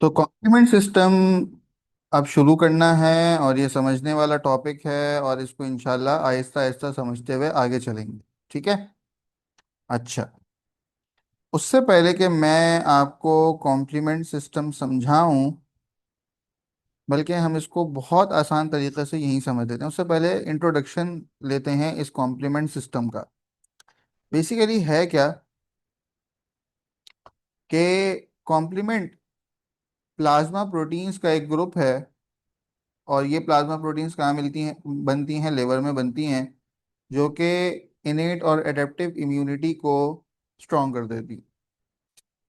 तो complement system अब शुरू करना है। और ये समझने वाला टॉपिक है और इसको इंशाल्लाह आहिस्ता आहिस्ता समझते हुए आगे चलेंगे। ठीक है। अच्छा, उससे पहले कि मैं आपको कॉम्प्लीमेंट सिस्टम समझाऊं, बल्कि हम इसको बहुत आसान तरीके से यहीं समझ लेते हैं। उससे पहले इंट्रोडक्शन लेते हैं इस कॉम्प्लीमेंट सिस्टम का। बेसिकली है क्या कि कॉम्प्लीमेंट प्लाज्मा प्रोटीन्स का एक ग्रुप है। और ये प्लाज्मा प्रोटीन्स कहाँ मिलती हैं, बनती हैं लिवर में बनती हैं, जो कि इनेट और एडेप्टिव इम्यूनिटी को स्ट्रॉन्ग कर देती।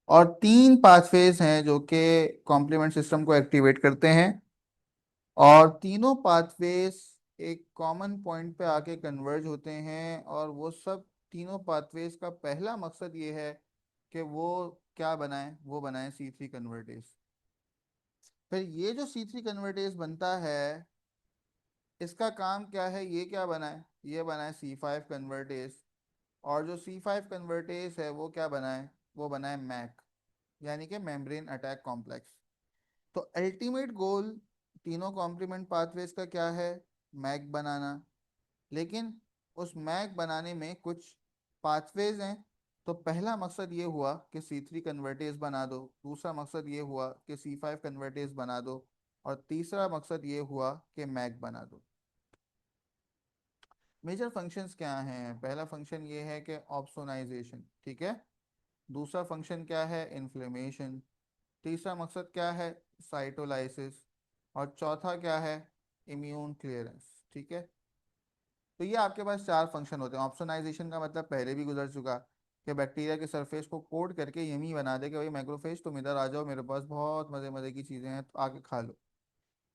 और तीन पाथवेज हैं जो कि कॉम्प्लीमेंट सिस्टम को एक्टिवेट करते हैं। और तीनों पाथवेज एक कॉमन पॉइंट पे आके कन्वर्ज होते हैं। और वो सब तीनों पाथवेज का पहला मकसद ये है कि वो क्या बनाएं, वो बनाएं C3 कन्वर्टेज। फिर ये जो C3 कन्वर्टेज बनता है, इसका काम क्या है, ये क्या बनाए, ये बनाए C5 कन्वर्टेज। और जो C5 कन्वर्टेज है वो क्या बनाए, वो बनाए मैक, यानी कि मेम्ब्रेन अटैक कॉम्प्लेक्स। तो अल्टीमेट गोल तीनों कॉम्प्लीमेंट पाथवेज का क्या है, मैक बनाना। लेकिन उस मैक बनाने में कुछ पाथवेज हैं। तो पहला मकसद ये हुआ कि C3 कन्वर्टेज बना दो, दूसरा मकसद ये हुआ कि C5 कन्वर्टेज बना दो, और तीसरा मकसद ये हुआ कि मैक बना दो। मेजर फंक्शंस क्या हैं, पहला फंक्शन ये है कि ऑप्सोनाइजेशन, ठीक है। दूसरा फंक्शन क्या है, इन्फ्लेमेशन। तीसरा मकसद क्या है, साइटोलाइसिस। और चौथा क्या है, इम्यून क्लियरेंस। ठीक है। तो ये आपके पास चार फंक्शन होते हैं। ऑप्सोनाइजेशन का मतलब पहले भी गुजर चुका, कि बैक्टीरिया के सरफेस को कोट करके यमी बना दे कि भाई मैक्रोफेज तुम इधर आ जाओ, मेरे पास बहुत मज़े मज़े की चीज़ें हैं तो आके खा लो।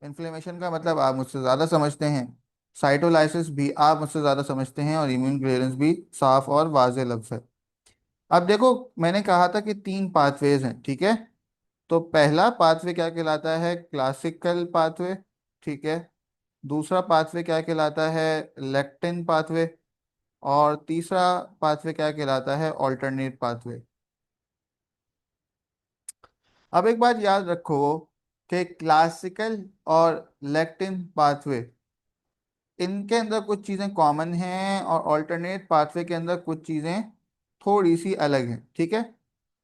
इन्फ्लेमेशन का मतलब आप मुझसे ज़्यादा समझते हैं। साइटोलाइसिस भी आप मुझसे ज़्यादा समझते हैं। और इम्यून क्लियरेंस भी साफ और वाजे लफ्ज़ है। अब देखो, मैंने कहा था कि तीन पाथवेज हैं, ठीक है। तो पहला पाथवे क्या कहलाता है, क्लासिकल पाथवे, ठीक है। दूसरा पाथवे क्या कहलाता है, लेक्टिन पाथवे। और तीसरा पाथवे क्या कहलाता है, ऑल्टरनेट पाथवे। अब एक बात याद रखो कि क्लासिकल और लेक्टिन पाथवे, इनके अंदर कुछ चीज़ें कॉमन हैं और ऑल्टरनेट पाथवे के अंदर कुछ चीज़ें थोड़ी सी अलग हैं, ठीक है।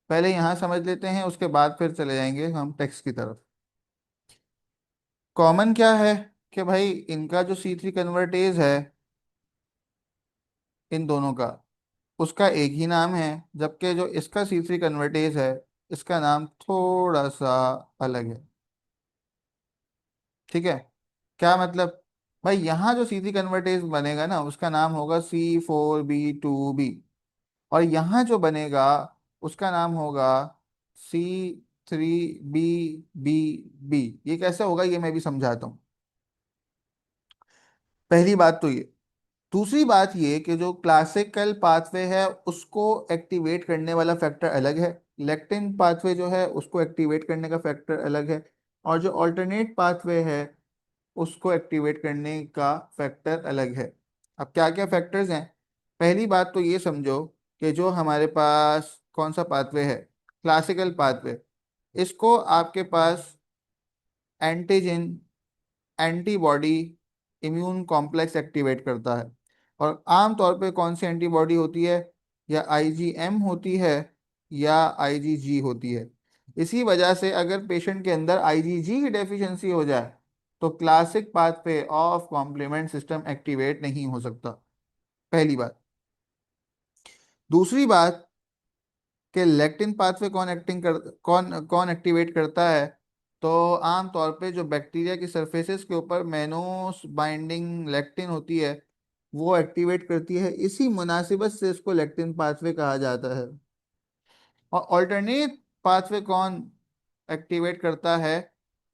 पहले यहाँ समझ लेते हैं, उसके बाद फिर चले जाएंगे हम टेक्स्ट की तरफ। कॉमन क्या है कि भाई इनका जो C3 कन्वर्टेज है, इन दोनों का, उसका एक ही नाम है। जबकि जो इसका C3 कन्वर्टेज है, इसका नाम थोड़ा सा अलग है। ठीक है। क्या मतलब, भाई यहाँ जो C3 कन्वर्टेज बनेगा ना, उसका नाम होगा C4B2B। और यहाँ जो बनेगा, उसका नाम होगा C3BBB। ये कैसे होगा, ये मैं भी समझाता हूँ। पहली बात तो ये। दूसरी बात ये कि जो क्लासिकल पाथवे है उसको एक्टिवेट करने वाला फैक्टर अलग है। लेक्टिन पाथवे जो है उसको एक्टिवेट करने का फैक्टर अलग है। और जो अल्टरनेट पाथवे है उसको एक्टिवेट करने का फैक्टर अलग है। अब क्या क्या फैक्टर्स हैं। पहली बात तो ये समझो कि जो हमारे पास कौन सा पाथवे है, क्लासिकल पाथवे, इसको आपके पास antigen, antibody, immune complex activate करता है। और आम तौर पे कौन सी एंटीबॉडी होती है, या IgM होती है, या IgG होती है। इसी वजह से अगर पेशेंट के अंदर IgG की डेफिशिएंसी हो जाए, तो classic pathway of complement system activate नहीं हो सकता। पहली बात। दूसरी बात कि लेक्टिन पाथवे कौन कौन एक्टिवेट करता है। तो आम तौर पे जो बैक्टीरिया की सरफेसेस के ऊपर मेनोस बाइंडिंग लेक्टिन होती है, वो एक्टिवेट करती है। इसी मुनासिबत से इसको लेक्टिन पाथवे कहा जाता है। और ऑल्टरनेट पाथवे कौन एक्टिवेट करता है,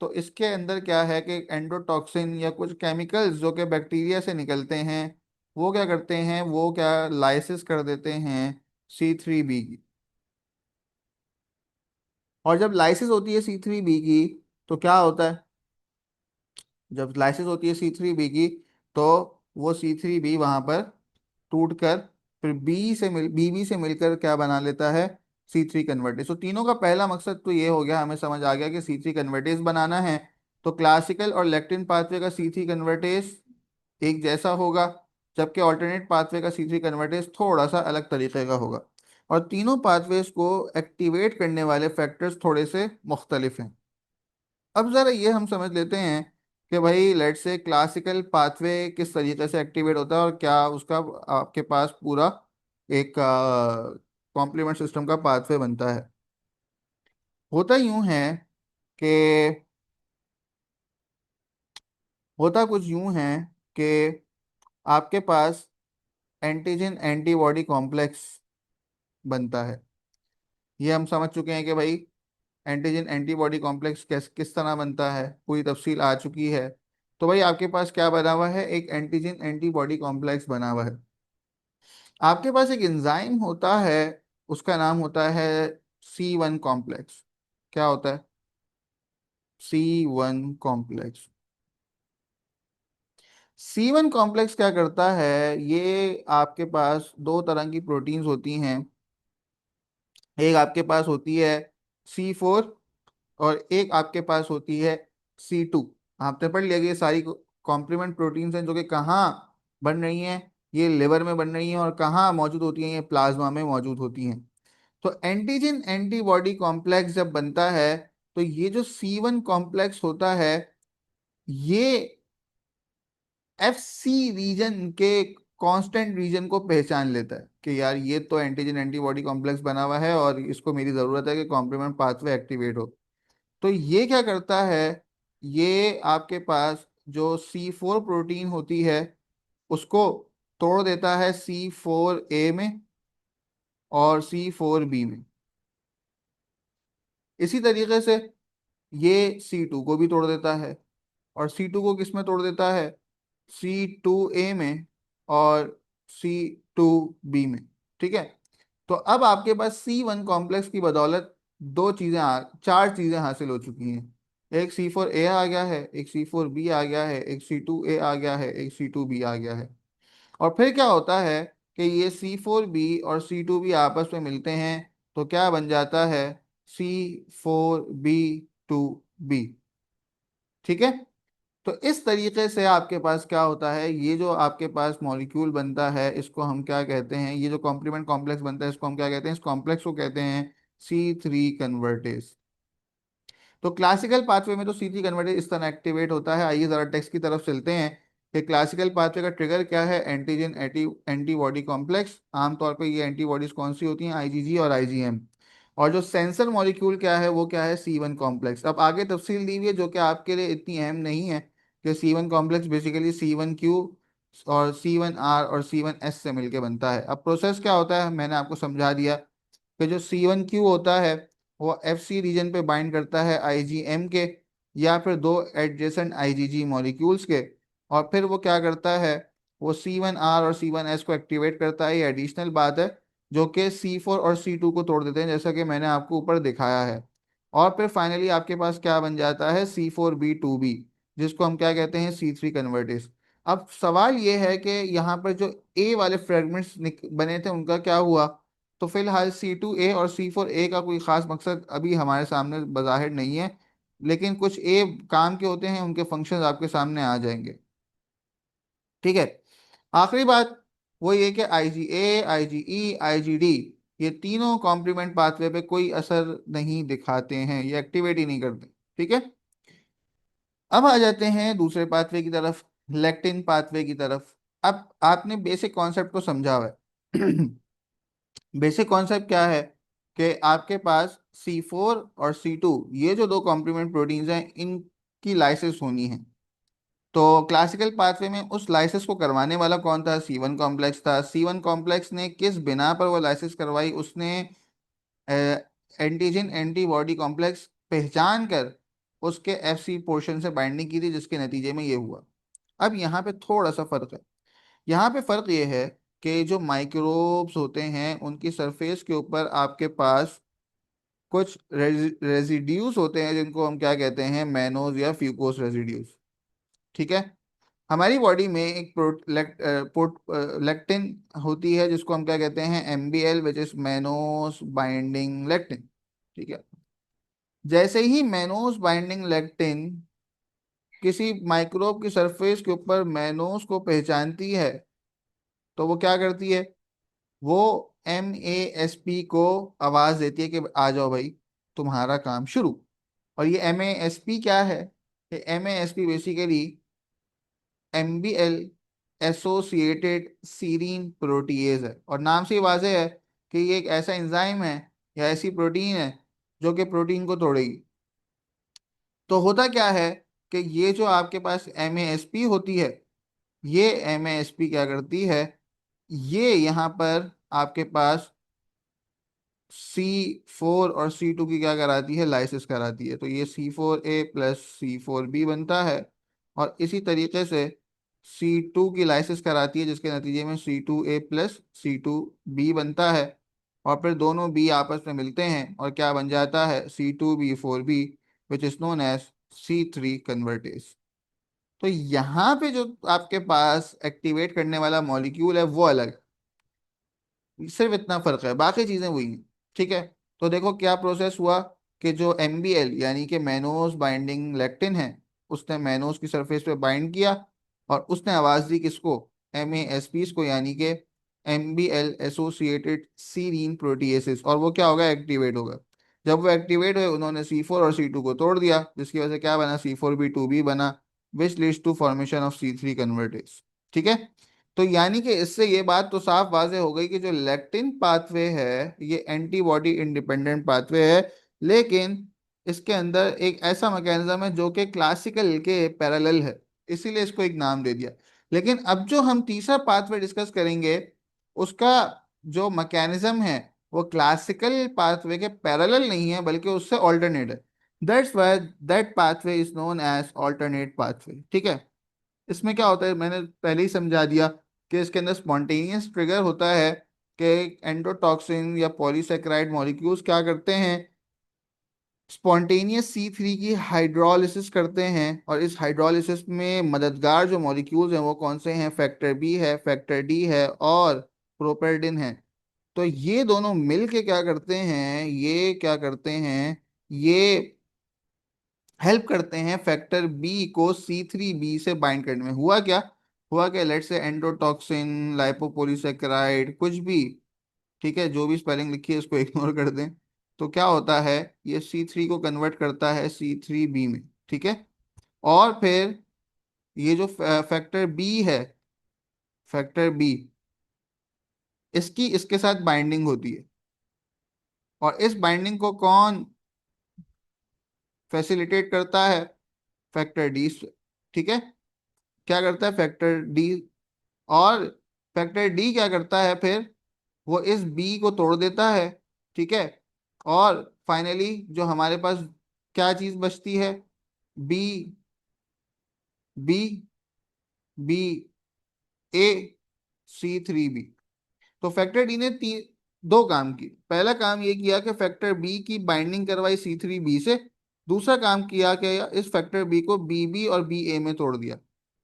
तो इसके अंदर क्या है कि एंडोटॉक्सिन या कुछ केमिकल्स जो कि बैक्टीरिया से निकलते हैं, वो क्या करते हैं, वो क्या लाइसिस कर देते हैं C3B की। और जब लाइसिस होती है C3B की, तो क्या होता है, जब लाइसिस होती है C3B की, तो वो C3B वहां पर टूट कर फिर BB से मिलकर क्या बना लेता है, C3 कन्वर्टेज। तो तीनों का पहला मकसद तो ये हो गया, हमें समझ आ गया कि C3 कन्वर्टेज बनाना है। तो क्लासिकल और लेक्टिन पाथवे का C3 कन्वर्टेज एक जैसा होगा, जबकि ऑल्टरनेट पाथवे का C3 कन्वर्टेज थोड़ा सा अलग तरीके का होगा, और तीनों पाथवेज को एक्टिवेट करने वाले फैक्टर्स थोड़े से मुख्तलिफ हैं। अब जरा ये हम समझ लेते हैं कि भाई लेट्स से क्लासिकल पाथवे किस तरीके से एक्टिवेट होता है और क्या उसका आपके पास पूरा एक कॉम्प्लीमेंट सिस्टम का पाथवे बनता है। होता यूं है कि होता कुछ यूं है कि आपके पास एंटीजन एंटीबॉडी कॉम्प्लेक्स बनता है। ये हम समझ चुके हैं कि भाई एंटीजन एंटीबॉडी कॉम्प्लेक्स किस किस तरह बनता है, पूरी तफसील आ चुकी है। तो भाई आपके पास क्या बना हुआ है, एक एंटीजन एंटीबॉडी कॉम्प्लेक्स बना हुआ है। आपके पास एक एंजाइम होता है, उसका नाम होता है C1 कॉम्प्लेक्स। क्या होता है? C1 complex. C1 कॉम्प्लेक्स क्या करता है, ये आपके पास दो तरह की प्रोटीन्स होती हैं। एक आपके पास होती है C4, और एक आपके पास होती है C2। आपने पढ़ लिया कि ये सारी कॉम्प्लीमेंट प्रोटीन्स हैं जो कि कहाँ बन रही हैं, ये लिवर में बन रही हैं, और कहाँ मौजूद होती हैं, ये प्लाज्मा में मौजूद होती हैं। तो एंटीजन एंटीबॉडी कॉम्प्लेक्स जब बनता है, तो ये जो C1 कॉम्प्लेक्स होता है, ये FC रीजन के कांस्टेंट रीजन को पहचान लेता है कि यार ये तो एंटीजन एंटीबॉडी कॉम्प्लेक्स बना हुआ है और इसको मेरी जरूरत है कि कॉम्प्लीमेंट पाथवे एक्टिवेट हो। तो ये क्या करता है, ये आपके पास जो C4 प्रोटीन होती है उसको तोड़ देता है C4A में और C4B में। इसी तरीके से ये C2 को भी तोड़ देता है, और C2 को किस में तोड़ देता है, C2A में और C2B में। ठीक है। तो अब आपके पास C1 कॉम्प्लेक्स की बदौलत चार चीजें हासिल हो चुकी हैं। एक C4A आ गया है, एक C4B आ गया है, एक C2A आ गया है, एक C2B आ गया है। और फिर क्या होता है कि ये C4B और C2B आपस में मिलते हैं, तो क्या बन जाता है, C4B2B। ठीक है। तो इस तरीके से आपके पास क्या होता है, ये जो आपके पास मॉलिक्यूल बनता है इसको हम क्या कहते हैं, ये जो कॉम्प्लीमेंट कॉम्प्लेक्स बनता है इसको हम क्या कहते हैं, इस कॉम्प्लेक्स को कहते हैं C3 कन्वर्टेज। तो क्लासिकल पाथवे में तो C3 कन्वर्टेज इस तरह एक्टिवेट होता है। आइए जरा टेक्स्ट की तरफ चलते हैं कि क्लासिकल पाथवे का ट्रिगर क्या है, एंटीजन एंटीबॉडी कॉम्प्लेक्स। आमतौर पर ये एंटीबॉडीज कौन सी होती हैं, IgG और IgM। और जो सेंसर मॉलिक्यूल क्या है वो क्या है, C1 कॉम्प्लेक्स। अब आगे तफसील दी हुई है जो कि आपके लिए इतनी अहम नहीं है, कि C1 कॉम्प्लेक्स बेसिकली C1Q और C1R और C1S से मिलके बनता है। अब प्रोसेस क्या होता है मैंने आपको समझा दिया, कि जो C1Q होता है वो FC रीजन पे बाइंड करता है IgM के, या फिर दो एडजेसेंट IgG मॉलिक्यूल्स के, और फिर वो क्या करता है, वो C1R और C1S को एक्टिवेट करता है। ये एडिशनल बात है, जो कि C4 और C2 को तोड़ देते हैं, जैसा कि मैंने आपको ऊपर दिखाया है। और फिर फाइनली आपके पास क्या बन जाता है, C4B2B, जिसको हम क्या कहते हैं, C3 कन्वर्टेज। अब सवाल ये है कि यहाँ पर जो ए वाले फ्रेगमेंट्स बने थे उनका क्या हुआ। तो फिलहाल C2A और C4A का कोई खास मकसद अभी हमारे सामने बज़ाहिर नहीं है, लेकिन कुछ ए काम के होते हैं, उनके फंक्शंस आपके सामने आ जाएंगे। ठीक है। आखिरी बात वो ये कि IgA, IgE, IgD, ये तीनों कॉम्प्लीमेंट पाथवे पे कोई असर नहीं दिखाते हैं, ये एक्टिवेट ही नहीं करते। ठीक है। अब आ जाते हैं दूसरे पाथवे की तरफ, लेक्टिन पाथवे की तरफ। अब आपने बेसिक कॉन्सेप्ट को समझा हुआ है। बेसिक कॉन्सेप्ट क्या है, कि आपके पास C4 और C2, ये जो दो कॉम्प्लीमेंट प्रोटीन्स हैं, इनकी लाइसिस होनी है। तो क्लासिकल पाथवे में उस लाइसिस को करवाने वाला कौन था, C1 कॉम्प्लेक्स था। C1 कॉम्प्लेक्स ने किस बिना पर वो लाइसिस करवाई, उसने एंटीजन एंटीबॉडी कॉम्प्लेक्स पहचान कर उसके FC पोर्शन से बाइंडिंग की थी, जिसके नतीजे में ये हुआ। अब यहाँ पे थोड़ा सा फर्क है। यहाँ पे फर्क ये है कि जो माइक्रोब्स होते हैं उनकी सरफेस के ऊपर आपके पास कुछ रेजिड्यूज होते हैं, जिनको हम क्या कहते हैं, मैनोज या फ्यूकोस रेजिड्यूज। ठीक है। हमारी बॉडी में एक लेक्टिन होती है जिसको हम क्या कहते हैं, MBL, which is mannose binding lectin. ठीक है। जैसे ही मैनोस बाइंडिंग लेक्टिन किसी माइक्रोब की सरफेस के ऊपर मैनोस को पहचानती है, तो वो क्या करती है, वो MASP को आवाज देती है कि आ जाओ भाई, तुम्हारा काम शुरू। और ये MASP क्या है? ये MASP basically MBL associated serine protease है, और नाम से ही वाज़ेह है कि ये एक ऐसा एंजाइम है या ऐसी प्रोटीन है जो कि प्रोटीन को तोड़ेगी। तो होता क्या है कि ये जो आपके पास MASP होती है, ये MASP क्या करती है, ये यहाँ पर आपके पास C4 और C2 की क्या कराती है, लाइसिस कराती है। तो ये C4A प्लस C4B बनता है, और इसी तरीके से C2 की लाइसिस कराती है, जिसके नतीजे में C2A प्लस C2B बनता है। और फिर दोनों बी आपस में मिलते हैं और क्या बन जाता है, C2B4B, which is known as C3 convertase. तो यहाँ पे जो आपके पास एक्टिवेट करने वाला मॉलिक्यूल है वो अलग है, सिर्फ इतना फर्क है, बाकी चीजें वही हैं। ठीक है। तो देखो क्या प्रोसेस हुआ कि जो MBL यानी कि मैनोस बाइंडिंग लेक्टिन है, उसने मैनोस की सरफेस पे बाइंड किया, और उसने आवाज दी किसको, MASPs को, यानी कि MBL एसोसिएटेड सीरीन प्रोटीएसिस, और वो क्या होगा, एक्टिवेट होगा। जब वो एक्टिवेट हुए, उन्होंने C4 और C2 को तोड़ दिया, जिसकी वजह से क्या बना, C4B2B बना, which leads to formation of C3 convertase. ठीक है। तो यानी कि इससे ये बात तो साफ वाज़ेह हो गई कि जो लेक्टिन पाथवे है, ये एंटीबॉडी इंडिपेंडेंट पाथवे है, लेकिन इसके अंदर एक ऐसा मैकेनिज्म है जो कि क्लासिकल के पैरेलल है, इसीलिए इसको एक नाम दे दिया। लेकिन अब जो हम तीसरा पाथवे डिस्कस करेंगे, उसका जो मैकेनिज्म है वो क्लासिकल पाथवे के पैरेलल नहीं है, बल्कि उससे ऑल्टरनेट है। That's why that pathway is known as alternate pathway. ठीक है। इसमें क्या होता है, मैंने पहले ही समझा दिया कि इसके अंदर स्पॉन्टेनियस ट्रिगर होता है कि एंडोटॉक्सिन या पॉलीसेकेराइड मॉलिक्यूल्स क्या करते हैं, स्पॉन्टेनियस C3 की हाइड्रोलिसिस करते हैं। और इस हाइड्रोलिसिस में मददगार जो मॉलिक्यूल्स हैं वो कौन से हैं, फैक्टर बी है, फैक्टर डी है, और प्रोपेरडिन है। तो ये दोनों मिल के क्या करते हैं, ये क्या करते हैं, ये हेल्प करते हैं फैक्टर बी को C3B से बाइंड करने में। हुआ क्या लेट से एंडोटॉक्सिन, लाइपोपोलीसेकेराइड, कुछ भी, ठीक है, जो भी स्पेलिंग लिखी है इसको इग्नोर कर दें। तो क्या होता है, ये C3 को कन्वर्ट करता है C3B में। ठीक है। और फिर ये जो फैक्टर बी है, फैक्टर बी, इसकी इसके साथ बाइंडिंग होती है, और इस बाइंडिंग को कौन फैसिलिटेट करता है, फैक्टर डी। ठीक है। क्या करता है फैक्टर डी, और फैक्टर डी क्या करता है फिर, वो इस बी को तोड़ देता है। ठीक है। और फाइनली जो हमारे पास क्या चीज बचती है, बी, बी, बी, ए, C3B। तो फैक्टर डी ने दो काम किए। पहला काम ये किया कि फैक्टर बी की बाइंडिंग करवाई C3B से। दूसरा काम किया कि इस फैक्टर बी को BB और BA में तोड़ दिया।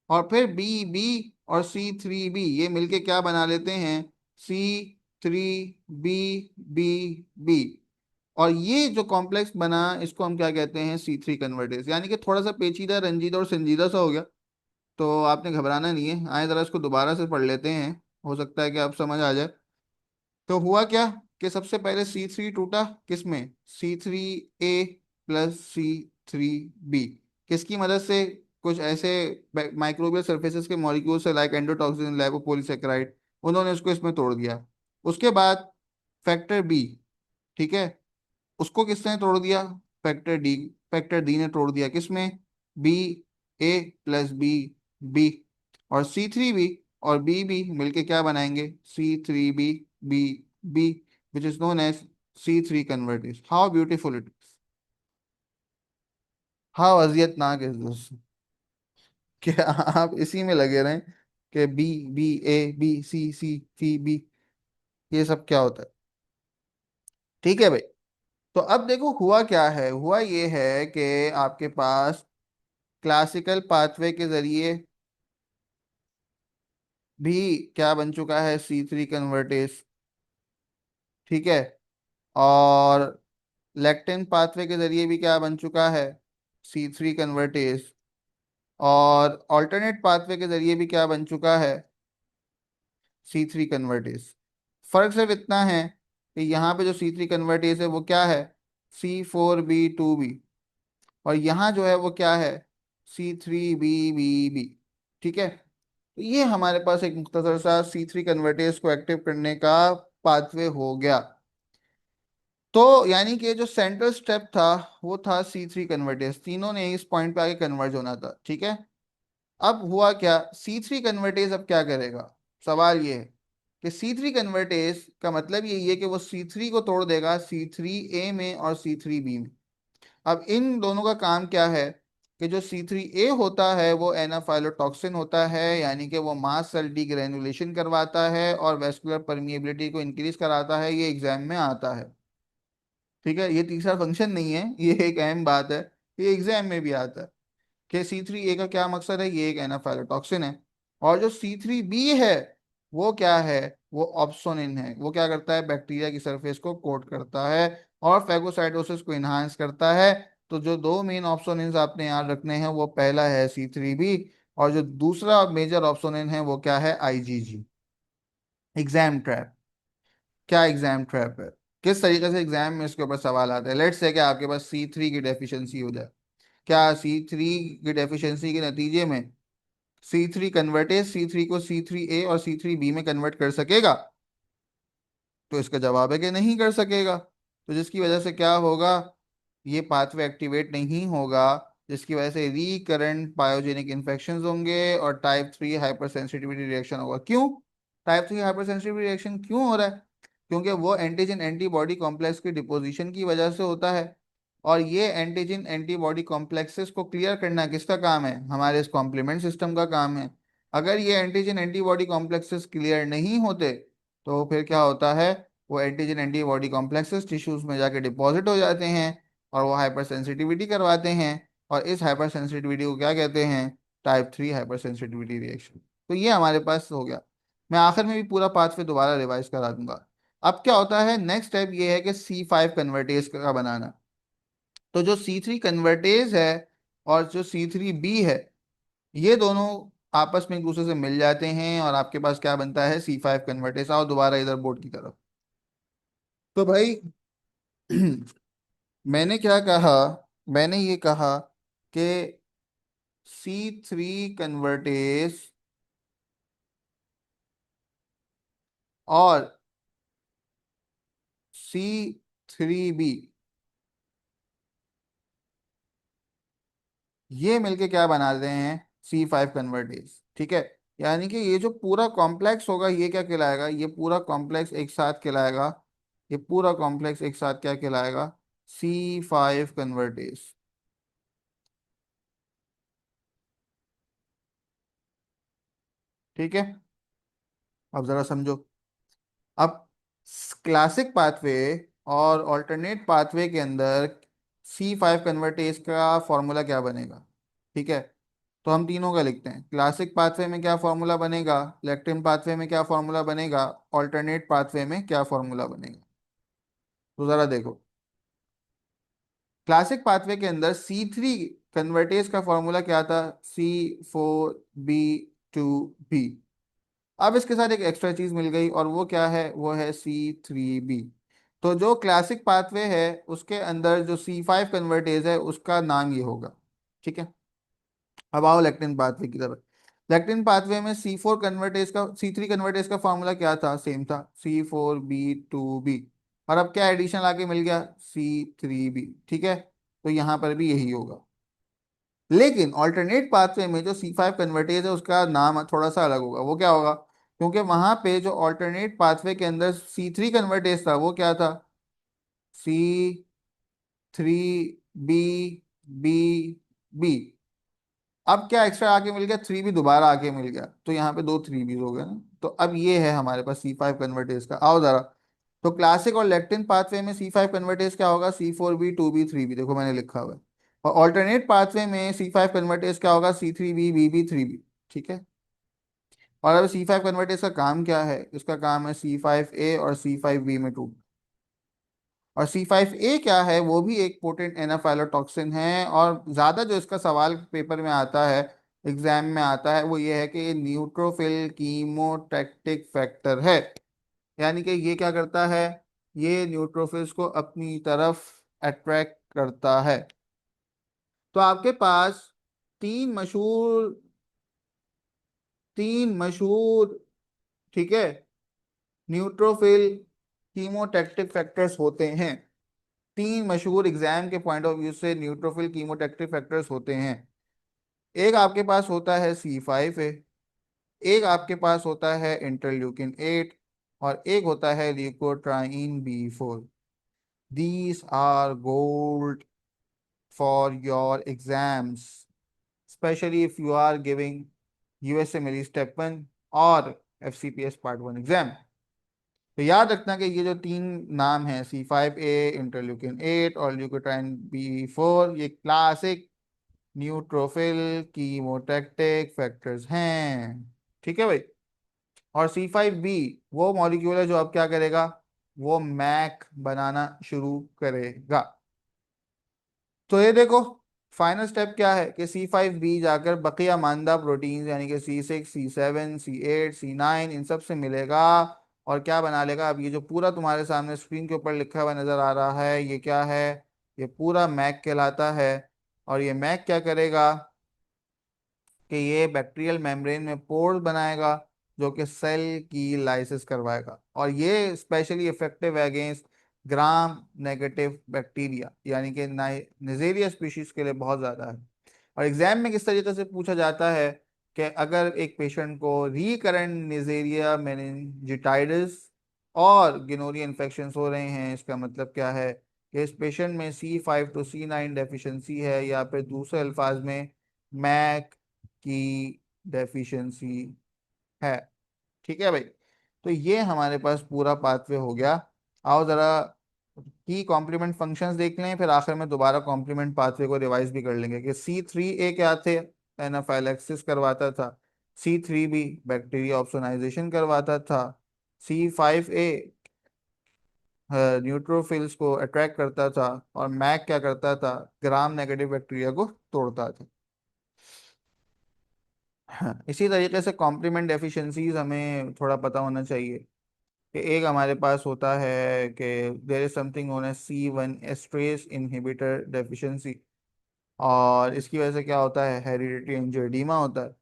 और फिर BB और C3B ये मिलके क्या बना लेते हैं, C3BBB। और ये जो कॉम्प्लेक्स बना, इसको हम क्या कहते हैं, C3 कन्वर्टेज। यानी कि थोड़ा सा पेचीदा, रंजीदा और संजीदा सा हो गया, तो आपने घबराना नहीं है, आए जरा इसको दोबारा से पढ़ लेते हैं, हो सकता है कि आप समझ आ जाए। तो हुआ क्या कि सबसे पहले C3 टूटा, किसमें, C3A प्लस C3B। किसकी मदद से, कुछ ऐसे माइक्रोबियल सरफेसेस के मॉलिक्यूल से, लाइक एंडोटॉक्सिन, लाइपोपोलीसेकेराइड, उन्होंने उसको इसमें तोड़ दिया। उसके बाद फैक्टर बी, ठीक है, उसको किसने तोड़ दिया, फैक्टर डी। फैक्टर डी ने तोड़ दिया किसमें, BA प्लस B, और C3B और BB मिलके क्या बनाएंगे, C3BBB, which is known as C3 convertase. How beautiful it is, how अजियतनाक इज दिस। क्या आप इसी में लगे रहें कि BBABCCCB, ये सब क्या होता है। ठीक है भाई। तो अब देखो हुआ क्या है, हुआ ये है कि आपके पास क्लासिकल पाथवे के जरिए भी क्या बन चुका है, C3 कन्वर्टेज। ठीक है। और लेक्टिन पाथवे के जरिए भी क्या बन चुका है, C3 कन्वर्टेज। और ऑल्टरनेट पाथवे के जरिए भी क्या बन चुका है, C3 कन्वर्टेज। फर्क सिर्फ इतना है कि यहाँ पे जो C3 कन्वर्टेज है वो क्या है, C4B2B। और यहाँ जो है वो क्या है, C3BBB। ठीक है। तो ये हमारे पास एक मुख्तसर सा C3 कन्वर्टेज को एक्टिव करने का पाथवे हो गया। तो यानी कि जो सेंट्रल स्टेप था वो था C3 कन्वर्टेज, तीनों ने इस पॉइंट पे आके कन्वर्ज होना था। ठीक है। अब हुआ क्या, C3 कन्वर्टेज अब क्या करेगा। सवाल ये है कि C3 कन्वर्टेज का मतलब यही है कि वो C3 को तोड़ देगा C3A में और C3B में। अब इन दोनों का काम क्या है कि जो C3A होता है वो एनाफाइलोटॉक्सिन होता है, यानी कि वो मास्ट सेल डीग्रेनुलेशन करवाता है और वेस्कुलर परमिएबिलिटी को इंक्रीज कराता है। ये एग्जाम में आता है। ठीक है, ये तीसरा फंक्शन नहीं है, ये एक अहम बात है, ये एग्जाम में भी आता है कि C3A का क्या मकसद है, ये एक एनाफाइलोटॉक्सिन है। और जो C3B है वो क्या है, वो ऑप्सोनिन है। वो क्या करता है, बैक्टीरिया की सरफेस को कोट करता है और फेगोसाइटोसिस को इन्हांस करता है। तो जो दो मेन ऑप्सोनिन आपने याद रखने हैं, वो पहला है C3B और जो दूसरा मेजर ऑप्सोनिन है वो क्या है, IgG। एग्जाम ट्रैप, क्या एग्जाम ट्रैप है, किस तरीके से एग्जाम में इसके ऊपर सवाल आता है। लेट्स से कि आपके पास C3 की डेफिशिएंसी हो जाए, क्या C3 की डेफिशिएंसी के नतीजे में C3 कन्वर्टेज C3 को C3A और C3B में कन्वर्ट कर सकेगा। तो इसका जवाब है कि नहीं कर सकेगा। तो जिसकी वजह से क्या होगा, ये पाथवे एक्टिवेट नहीं होगा, जिसकी वजह से रिकरेंट पायोजेनिक इन्फेक्शंस होंगे और टाइप 3 हाइपर सेंसिटिविटी रिएक्शन होगा। क्यों टाइप 3 हाइपर सेंसिटिविटी रिएक्शन क्यों हो रहा है, क्योंकि वो एंटीजन एंटीबॉडी कॉम्प्लेक्स की डिपोजिशन की वजह से होता है। और ये एंटीजन एंटीबॉडी कॉम्प्लेक्सेस को क्लियर करना किसका काम है, हमारे इस कॉम्प्लीमेंट सिस्टम का काम है। अगर ये एंटीजन एंटीबॉडी कॉम्प्लेक्सेस क्लियर नहीं होते तो फिर क्या होता है, वो एंटीजन एंटीबॉडी कॉम्प्लेक्सेस टिश्यूज में जाके डिपॉजिट हो जाते हैं और वो हाइपर सेंसिटिविटी करवाते हैं। और इस हाइपर सेंसिटिविटी को क्या कहते हैं, टाइप 3 हाइपर सेंसिटिविटी रिएक्शन। तो ये हमारे पास हो गया। मैं आखिर में भी पूरा पाथवे दोबारा रिवाइज करा दूंगा। अब क्या होता है, नेक्स्ट स्टेप ये है कि C5 कन्वर्टेज का बनाना। तो जो C3 कन्वर्टेज है और जो C3B है, ये दोनों आपस में एक दूसरे से मिल जाते हैं और आपके पास क्या बनता है, C5 कन्वर्टेज। आओ दोबारा इधर बोर्ड की तरफ। तो भाई मैंने क्या कहा, मैंने ये कहा कि C3 कन्वर्टेज और C3B ये मिलके क्या बनाते हैं, C5 कन्वर्टेज। ठीक है। यानी कि ये जो पूरा कॉम्प्लेक्स होगा ये क्या कहलाएगा, ये पूरा कॉम्प्लेक्स एक साथ कहलाएगा, ये पूरा कॉम्प्लेक्स एक साथ क्या कहलाएगा, C5 कन्वर्टेज। ठीक है। अब जरा समझो। अब क्लासिक पाथवे और ऑल्टरनेट पाथवे के अंदर C5 कन्वर्टेज का फॉर्मूला क्या बनेगा। ठीक है। तो हम तीनों का लिखते हैं। क्लासिक पाथवे में क्या फॉर्मूला बनेगा, लेक्टिन पाथवे में क्या फॉर्मूला बनेगा, ऑल्टरनेट पाथवे में क्या फॉर्मूला बनेगा। तो जरा देखो, क्लासिक पाथवे के अंदर C3 कन्वर्टेज का फॉर्मूला क्या था, C4B2B। अब इसके साथ एक एक्स्ट्रा चीज मिल गई और वो क्या है, वो है C3B। तो जो क्लासिक पाथवे है उसके अंदर जो C5 कन्वर्टेज है उसका नाम ये होगा। ठीक है। अब आओ लेक्टिन पाथवे की तरफ। लेक्टिन पाथवे में C3 कन्वर्टेज का फॉर्मूला क्या था, सेम था, C4B2B। और अब क्या एडिशन आके मिल गया, C3B। ठीक है। तो यहाँ पर भी यही होगा। लेकिन ऑल्टरनेट पाथवे में जो C5 कन्वर्टेज है उसका नाम थोड़ा सा अलग होगा। वो क्या होगा, क्योंकि वहां पे जो ऑल्टरनेट पाथवे के अंदर C3 कन्वर्टेज था वो क्या था, C3B B। अब क्या एक्स्ट्रा आके मिल गया, 3 भी दोबारा आके मिल गया, तो यहाँ पे दो 3 भी हो गए ना। तो अब ये है हमारे पास C5 कन्वर्टेज का। आओ जरा। तो क्लासिक और लेक्टिन पाथवे में C5 कन्वर्टेज क्या होगा, C4B2B 3B, देखो मैंने लिखा हुआ है। और ऑल्टरनेट पाथवे में C5 कन्वर्टेज क्या होगा, C3B B3B। ठीक है। और अब C5 कन्वर्टेज का काम क्या है? इसका काम है C5A और C5B में टूट। और C5A क्या है? वो भी एक पोटेंट एनाफाइलोटॉक्सिन है, और ज्यादा जो इसका सवाल पेपर में आता है, एग्जाम में आता है, वो ये है कि ये न्यूट्रोफिल कीमोटैक्टिक फैक्टर है। यानी कि ये क्या करता है? ये न्यूट्रोफिल्स को अपनी तरफ अट्रैक्ट करता है। तो आपके पास तीन मशहूर तीन मशहूर, ठीक है, न्यूट्रोफिल कीमोटैक्टिक फैक्टर्स होते हैं। तीन मशहूर एग्जाम के पॉइंट ऑफ व्यू से न्यूट्रोफिल कीमोटैक्टिक फैक्टर्स होते हैं। एक आपके पास होता है C5A, एक आपके पास होता है इंटरल्यूकिन 8, और एक होता है leukotriene B4। These are gold for your exams, specially if you are giving USMLE step 1 और FCPS पार्ट 1 एग्जाम। तो याद रखना कि ये जो तीन नाम हैं, C5A, इंटरल्यूकिन 8 और ल्यूकोट्राइन B4, ये क्लासिक न्यूट्रोफिल कीमोटैक्टिक फैक्टर्स हैं। ठीक है भाई। और C5B वो मॉलिक्यूल है जो अब क्या करेगा? वो मैक बनाना शुरू करेगा। तो ये देखो, फाइनल स्टेप क्या है कि C5B जाकर बकिया मानदा प्रोटीन यानी कि C6, C7, C8, C9 इन सब से मिलेगा, और क्या बना लेगा? अब ये जो पूरा तुम्हारे सामने स्क्रीन के ऊपर लिखा हुआ नजर आ रहा है, ये क्या है? ये पूरा मैक कहलाता है। और ये मैक क्या करेगा कि ये बैक्टीरियल मेम्ब्रेन में पोर्स बनाएगा, जो कि सेल की लाइसिस करवाएगा, और ये स्पेशली इफेक्टिव है अगेंस्ट ग्राम नेगेटिव बैक्टीरिया, यानी कि निजेरिया स्पीशीज के लिए बहुत ज़्यादा है। और एग्जाम में किस तरीके से पूछा जाता है कि अगर एक पेशेंट को रिकरेंट निजेरिया मेनिंजिटाइडिस और गिनोरिया इन्फेक्शन हो रहे हैं, इसका मतलब क्या है कि इस पेशेंट में C5 to C9 डेफिशिएंसी है, या फिर दूसरे अल्फाज में मैक की डेफिशिएंसी है। ठीक है भाई। तो ये हमारे पास पूरा पाथवे हो गया। आओ जरा की कॉम्प्लीमेंट फंक्शंस देख लें, फिर आखिर में दोबारा कॉम्प्लीमेंट पाथवे को रिवाइज भी कर लेंगे कि C3A क्या थे? एनाफाइलैक्सिस करवाता था। C3B बैक्टीरिया ऑप्सोनाइजेशन करवाता था। C5A न्यूट्रोफिल्स को अट्रैक्ट करता था। और मैक क्या करता था? ग्राम नेगेटिव बैक्टीरिया को तोड़ता था। हाँ, इसी तरीके से कॉम्प्लीमेंट डेफिशिएंसीज हमें थोड़ा पता होना चाहिए कि एक हमारे पास होता है कि there is something known as C1 esterase inhibitor deficiency, और इसकी वजह से क्या होता है? हेरिडिटी एंजियोएडिमा होता है।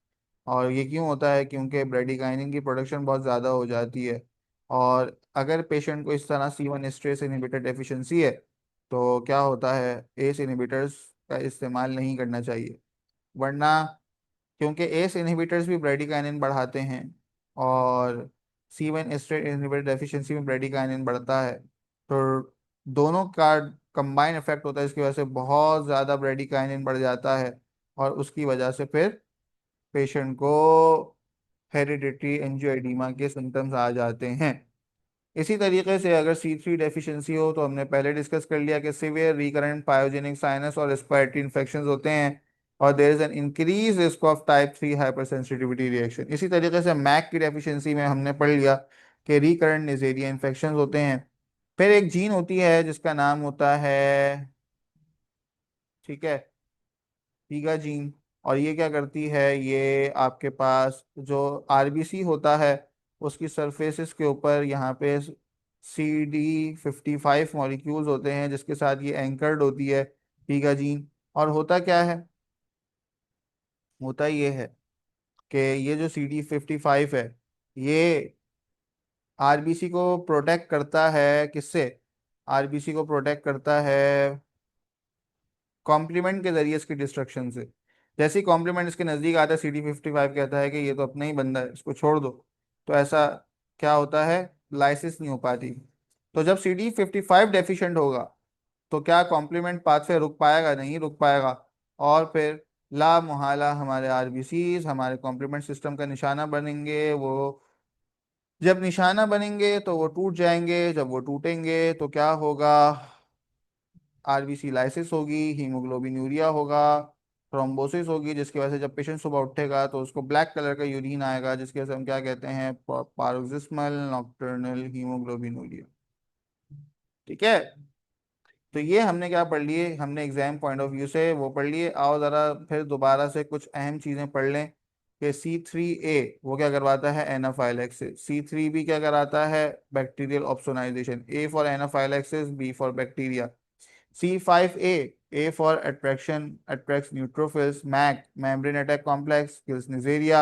और ये क्यों होता है? क्योंकि ब्रेडिकाइनिन की प्रोडक्शन बहुत ज़्यादा हो जाती है। और अगर पेशेंट को इस तरह C1 एस्ट्रेस इनहिबिटर डेफिशिएंसी है, तो क्या होता है? एस इनहिबिटर्स का इस्तेमाल नहीं करना चाहिए, वरना, क्योंकि एस इनहिबिटर्स भी ब्रेडिकाइनिन बढ़ाते हैं, और C1 एस्ट्रेट इनहिबिटर डेफिशिएंसी में ब्रेडिकाइनिन बढ़ता है। तो दोनों का कंबाइन इफेक्ट होता है, इसकी वजह से बहुत ज़्यादा ब्रेडिकाइनिन बढ़ जाता है, और उसकी वजह से फिर पेशेंट को हेरिडिटरी एंजियोएडिमा के सिम्टम्स आ जाते हैं। इसी तरीके से अगर C3 डेफिशिएंसी हो, तो हमने पहले डिस्कस कर लिया कि सिवियर रिकरेंट पायोजेनिक साइनस और रेस्पिरेटरी इन्फेक्शंस होते हैं, और there is an increase risk of type 3 hypersensitivity reaction. इसी तरीके से मैक की डेफिशिएंसी में हमने पढ़ लिया कि रिकरेंट नेजेरिया इन्फेक्शंस होते हैं। फिर एक जीन होती है जिसका नाम होता है, ठीक है, पीगा जीन। और ये क्या करती है? ये आपके पास जो RBC होता है, उसकी सरफेसेस के ऊपर यहाँ पे CD55 मॉलिक्यूल्स होते हैं, जिसके साथ ये एंकर्ड होती है पीगा जीन। और होता क्या है? होता ये है कि ये जो CD55 है, ये RBC को प्रोटेक्ट करता है। किससे? RBC को प्रोटेक्ट करता है कॉम्प्लीमेंट के जरिए इसकी डिस्ट्रक्शन से। जैसे ही कॉम्प्लीमेंट इसके नज़दीक आता है, CD55 कहता है कि ये तो अपना ही बंदा है, इसको छोड़ दो। तो ऐसा क्या होता है? लाइसिस नहीं हो पाती। तो जब CD55 डेफिशिएंट होगा, तो क्या कॉम्प्लीमेंट पाथवे रुक पाएगा? नहीं रुक पाएगा। और फिर ला मुहाला हमारे RBCs हमारे कॉम्प्लीमेंट सिस्टम का निशाना बनेंगे। वो जब निशाना बनेंगे तो वो टूट जाएंगे, जब वो टूटेंगे तो क्या होगा? RBC लाइसिस होगी, हीमोग्लोबिन यूरिया होगा, थ्रोम्बोसिस होगी, जिसकी वजह से जब पेशेंट सुबह उठेगा तो उसको ब्लैक कलर का यूरिन आएगा, जिसकी वजह से हम क्या कहते हैं, पारोक्सिस्मल नॉक्टर्नल हीमोग्लोबिनूरिया। ठीक है। तो ये हमने क्या पढ़ लिए, हमने एग्जाम पॉइंट ऑफ व्यू से वो पढ़ लिए। आओ जरा फिर दोबारा से कुछ अहम चीजें पढ़ लें कि C3A वो क्या करवाता है, एनाफाइलैक्सिस। C3B क्या कराता है, bacterial opsonization. A for anaphylaxis, B for bacteria. C5A, A for attraction, attracts neutrophils. MAC, membrane attack complex, kills Neisseria.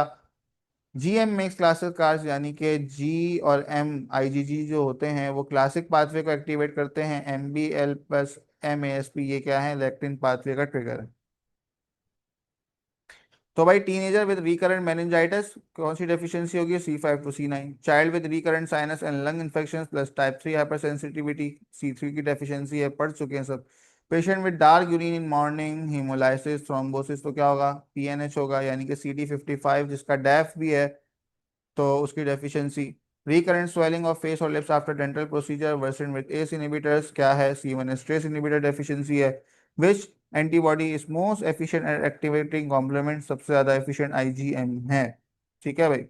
GM makes classic cars, यानी कि G और M IgG जो होते हैं वो क्लासिक पाथवे को एक्टिवेट करते हैं। MBL+MASP ये क्या है, लैक्टिन पाथवे का ट्रिगर है। तो भाई टीनेजर विद रिकरेंट मेनिंजाइटिस कौन सी डेफिशिएंसी होगी, C5 to C9। Child with recurrent sinus and lung infection plus type 3 hypersensitivity, C3 की डेफिशिएंसी है, पढ़ चुके हैं सब। Patient with dark urine in morning, haemolysis, thrombosis, तो क्या होगा, PNH होगा, यानी कि CD55 जिसका डैफ भी है तो उसकी deficiency. Recurrent swelling of face और lips after dental procedure worsen with ACE inhibitors, क्या है, C1 स्ट्रेस इनहिबिटर डेफिशिएंसी है। Which antibody is most efficient at activating complement, सबसे ज्यादा एफिशिएंट IgM है। ठीक है भाई।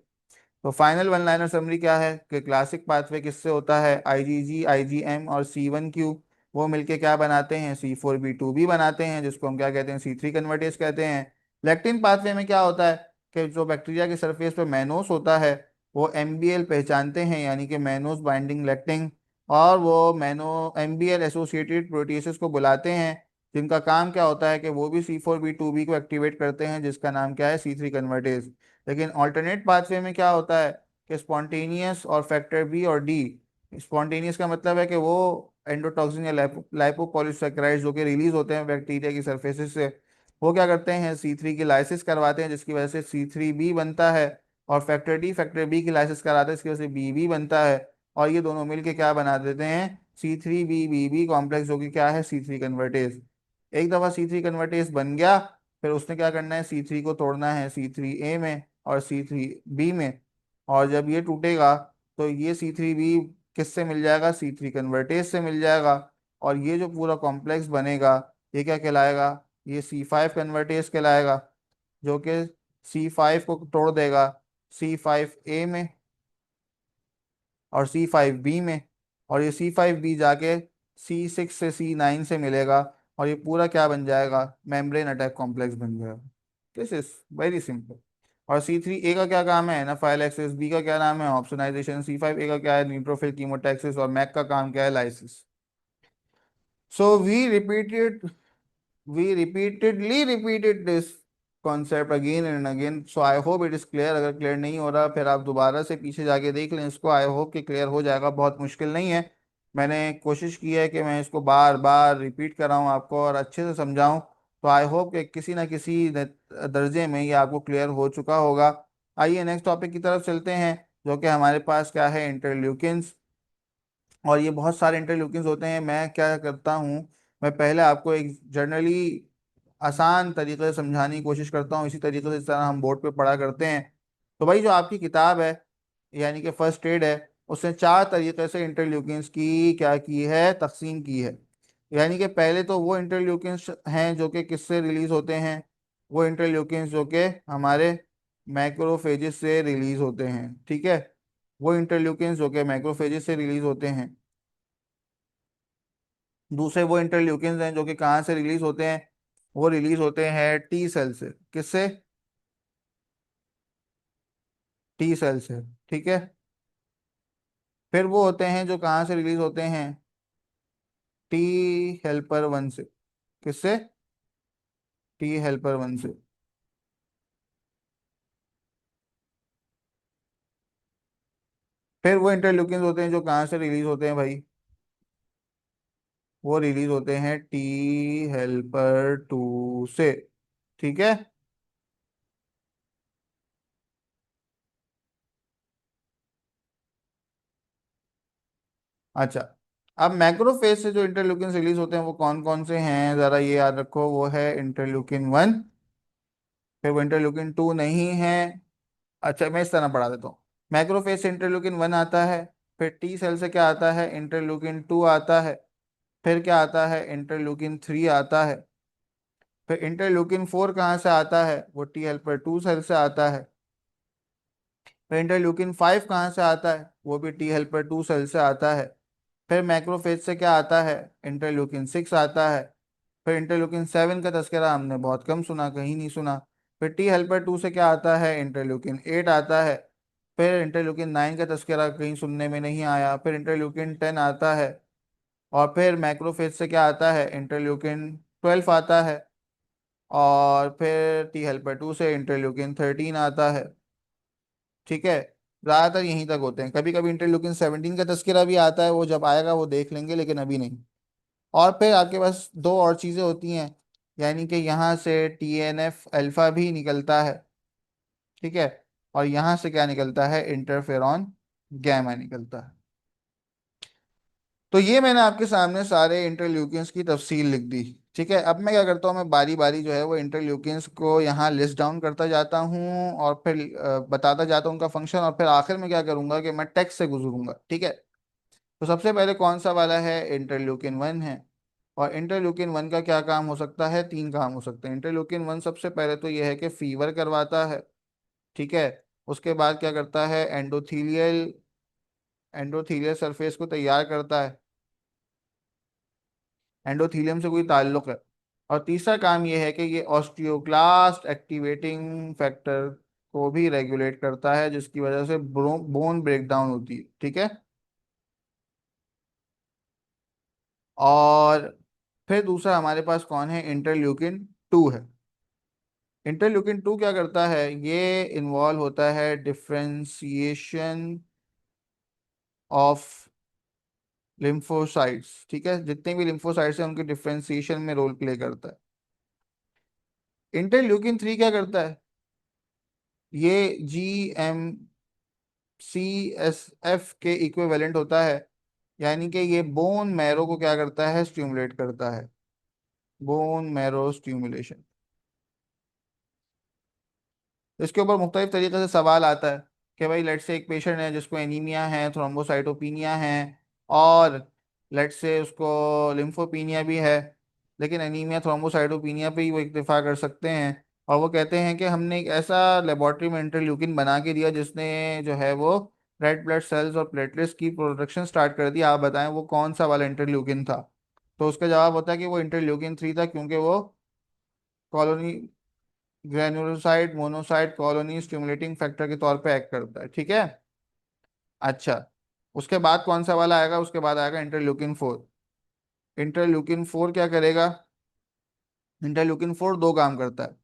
तो फाइनल वन लाइनर समरी क्या है कि क्लासिक पाथवे किससे होता है, IgG, IgM और C1Q वो मिलके क्या बनाते हैं, C4B2B बनाते हैं, जिसको हम क्या कहते हैं, C3 कन्वर्टेज कहते हैं। लेक्टिन पाथवे में क्या होता है कि जो बैक्टीरिया के सरफेस पे मैनोस होता है वो MBL पहचानते हैं, यानी कि मैनोस बाइंडिंग लेक्टिन, और वो मैनो MBL एसोसिएटेड प्रोटीएसेस को बुलाते हैं, जिनका काम क्या होता है कि वो भी C4B2B को एक्टिवेट करते हैं, जिसका नाम क्या है, C3 कन्वर्टेज। लेकिन ऑल्टरनेट पाथवे में क्या होता है कि स्पॉन्टेनियस और फैक्टर बी और डी। स्पॉन्टेनियस का मतलब है कि वो एंडोटॉक्सिन या लाइपोपॉलीसैकेराइड्स जो कि रिलीज होते हैं बैक्टीरिया की सरफेसेस से, वो क्या करते हैं, C3 की लाइसिस करवाते हैं, जिसकी वजह से C3B बनता है। और फैक्टर बी की लाइसिस कराते हैं, इसकी वजह से BB बनता है। और ये दोनों मिलके क्या बना देते हैं, C3BBB कॉम्प्लेक्स, जो कि क्या है, C3 कन्वर्टेज। एक दफा C3 कन्वर्टेज बन गया, फिर उसने क्या करना है, C3 को तोड़ना है C3A में और C3B में। और जब ये टूटेगा तो ये C3B किससे मिल जाएगा, C3 कन्वर्टेज से मिल जाएगा। और ये जो पूरा कॉम्प्लेक्स बनेगा ये क्या कहलाएगा, ये C5 कन्वर्टेज कहलाएगा, जो कि C5 को तोड़ देगा C5A में और C5B में। और ये C5B जाके C6 से C9 से मिलेगा, और ये पूरा क्या बन जाएगा, मेम्ब्रेन अटैक कॉम्प्लेक्स बन जाएगा। This is very simple. और C3A का क्या काम है, एनाफाइलैक्सिस। B का क्या नाम है, ऑप्सोनाइजेशन। C5A का क्या है, न्यूट्रोफिल कीमोटैक्सिस। और मैक का काम क्या है, lysis. So we repeatedly repeated this concept again and again, so I hope it is clear। अगर क्लियर नहीं हो रहा फिर आप दोबारा से पीछे जाके देख लें इसको, आई होप कि क्लियर हो जाएगा, बहुत मुश्किल नहीं है। मैंने कोशिश की है कि मैं इसको बार बार रिपीट कराऊं आपको और अच्छे से समझाऊं, तो आई होप कि किसी ना किसी दर्जे में ये आपको क्लियर हो चुका होगा। आइए नेक्स्ट टॉपिक की तरफ चलते हैं, जो कि हमारे पास क्या है, इंटरल्यूकिन्स। और ये बहुत सारे इंटरल्यूकिन्स होते हैं। मैं क्या करता हूँ, मैं पहले आपको एक जनरली आसान तरीके से समझाने की कोशिश करता हूँ, इसी तरीके से जिस तरह हम बोर्ड पे पढ़ा करते हैं। तो भाई जो आपकी किताब है, यानी कि फर्स्ट एड है, उसने 4 तरीके से इंटरल्यूकिन्स की क्या की है, तकसीम की है। यानी कि पहले तो वो इंटरल्यूकिन्स हैं जो कि किससे रिलीज होते हैं, वो इंटरल्यूकिन्स जो कि हमारे मैक्रोफेजेस से रिलीज होते हैं। ठीक है, वो इंटरल्यूकिन्स जो कि मैक्रोफेजेस से रिलीज होते हैं। दूसरे वो इंटरल्यूकिन्स हैं जो कि कहाँ से रिलीज होते हैं, वो रिलीज होते हैं T सेल से। किससे, T सेल से। ठीक है। फिर वो होते हैं जो कहाँ से रिलीज होते हैं, T हेल्पर 1 से। किससे, T हेल्पर 1 से। फिर वो इंटरल्यूकिन्स होते हैं जो कहाँ से रिलीज होते हैं भाई, वो रिलीज होते हैं T हेल्पर 2 से। ठीक है। अच्छा, अब मैक्रोफेज से जो इंटरल्यूकिन रिलीज होते हैं वो कौन कौन से हैं, जरा ये याद रखो। वो है इंटरल्यूकिन 1, फिर वो इंटरल्यूकिन 2 नहीं है। अच्छा, मैं इस तरह पढ़ा देता हूँ। मैक्रोफेज से इंटरल्यूकिन 1 आता है, फिर T सेल से क्या आता है, इंटरल्यूकिन 2 आता है, फिर क्या आता है, इंटरल्यूकिन 3 आता है, फिर इंटरल्यूकिन 4 कहाँ से आता है, वो टी हेल्पर 2 सेल से आता है। फिर इंटरल्यूकिन 5 कहाँ से आता है, वो भी टी हेल्पर 2 सेल से आता है। फिर मैक्रोफेज से क्या आता है, इंटरल्यूकिन 6 आता है। फिर इंटरल्यूकिन 7 का तस्करा हमने बहुत कम सुना, कहीं नहीं सुना। फिर टी हेल्पर 2 से क्या आता है, इंटरल्यूकिन 8 आता है। फिर इंटरल्यूकिन 9 का तस्करा कहीं सुनने में नहीं आया। फिर इंटरल्यूकिन 10 आता है। और फिर मैक्रोफेज से क्या आता है, इंटरल्यूकिन 12 आता है। और फिर टी हेल्पर 2 से इंटरल्यूकिन 13 आता है। ठीक है, ज्यादातर यहीं तक होते हैं। कभी कभी इंटरल्यूकिन 17 का तस्करा भी आता है, वो जब आएगा वो देख लेंगे, लेकिन अभी नहीं। और फिर आपके पास दो और चीजें होती हैं, यानी कि यहाँ से TNF अल्फा भी निकलता है। ठीक है, और यहाँ से क्या निकलता है, इंटरफेरॉन गैमा निकलता है। तो ये मैंने आपके सामने सारे इंटरल्यूकियंस की तफसील लिख दी। ठीक है, अब मैं क्या करता हूँ, मैं बारी बारी जो है वो इंटरल्यूकियंस को यहाँ लिस्ट डाउन करता जाता हूँ, और फिर बताता जाता हूँ उनका फंक्शन, और फिर आखिर में क्या करूंगा कि मैं टेक्स्ट से गुजरूंगा। ठीक है, तो सबसे पहले कौन सा वाला है, इंटरल्यूकिन 1 है। और इंटरल्यूकिन 1 का क्या काम हो सकता है, 3 काम हो सकते हैं। इंटरल्यूकिन 1 सबसे पहले तो यह है कि फीवर करवाता है। ठीक है, उसके बाद क्या करता है, एंडोथीलियल एंडोथीलियल सरफेस को तैयार करता है। एंडोथीलियम से कोई ताल्लुक है। और तीसरा काम यह है कि ये ऑस्टियोक्लास्ट एक्टिवेटिंग फैक्टर को भी रेगुलेट करता है, जिसकी वजह से बोन ब्रेकडाउन होती है। ठीक है, और फिर दूसरा हमारे पास कौन है, इंटरल्यूकिन 2 है। इंटरल्यूकिन 2 क्या करता है, ये इन्वॉल्व होता है डिफ्रेंसिएशन ऑफ लिम्फोसाइट्स। ठीक है, जितने भी लिम्फोसाइट्स हैं उनके डिफ्रेंसिएशन में रोल प्ले करता है। इंटरल्यूकिन 3 क्या करता है, ये GM-CSF के इक्विवेलेंट होता है, यानी कि ये बोन मैरो को क्या करता है, स्टिमुलेट करता है। Bone marrow stimulation. इसके ऊपर मुख्तलिफ तरीके से सवाल आता है कि भाई लेट से एक पेशेंट है जिसको एनीमिया है, थ्रोम्बोसाइटोपिनिया है, और लेट से उसको लिम्फोपीनिया भी है, लेकिन एनीमिया थ्रोम्बोसाइटोपिनिया पे ही वो इक्तफा कर सकते हैं। और वो कहते हैं कि हमने एक ऐसा लेबोरेटरी में इंटरल्यूकिन बना के दिया जिसने जो है वो रेड ब्लड सेल्स और प्लेटलेट्स की प्रोडक्शन स्टार्ट कर दी, आप बताएं वो कौन सा वाला इंटरल्यूकिन था। तो उसका जवाब होता है कि वो इंटरल्यूकिन 3 था, क्योंकि वो colony granulocyte monocyte colony stimulating factor के तौर पे एक्ट करता है। ठीक है, अच्छा, उसके बाद कौन सा वाला आएगा, उसके बाद आएगा इंटरल्यूकिन 4। इंटरल्यूकिन 4 क्या करेगा, इंटरल्यूकिन 4 दो काम करता है।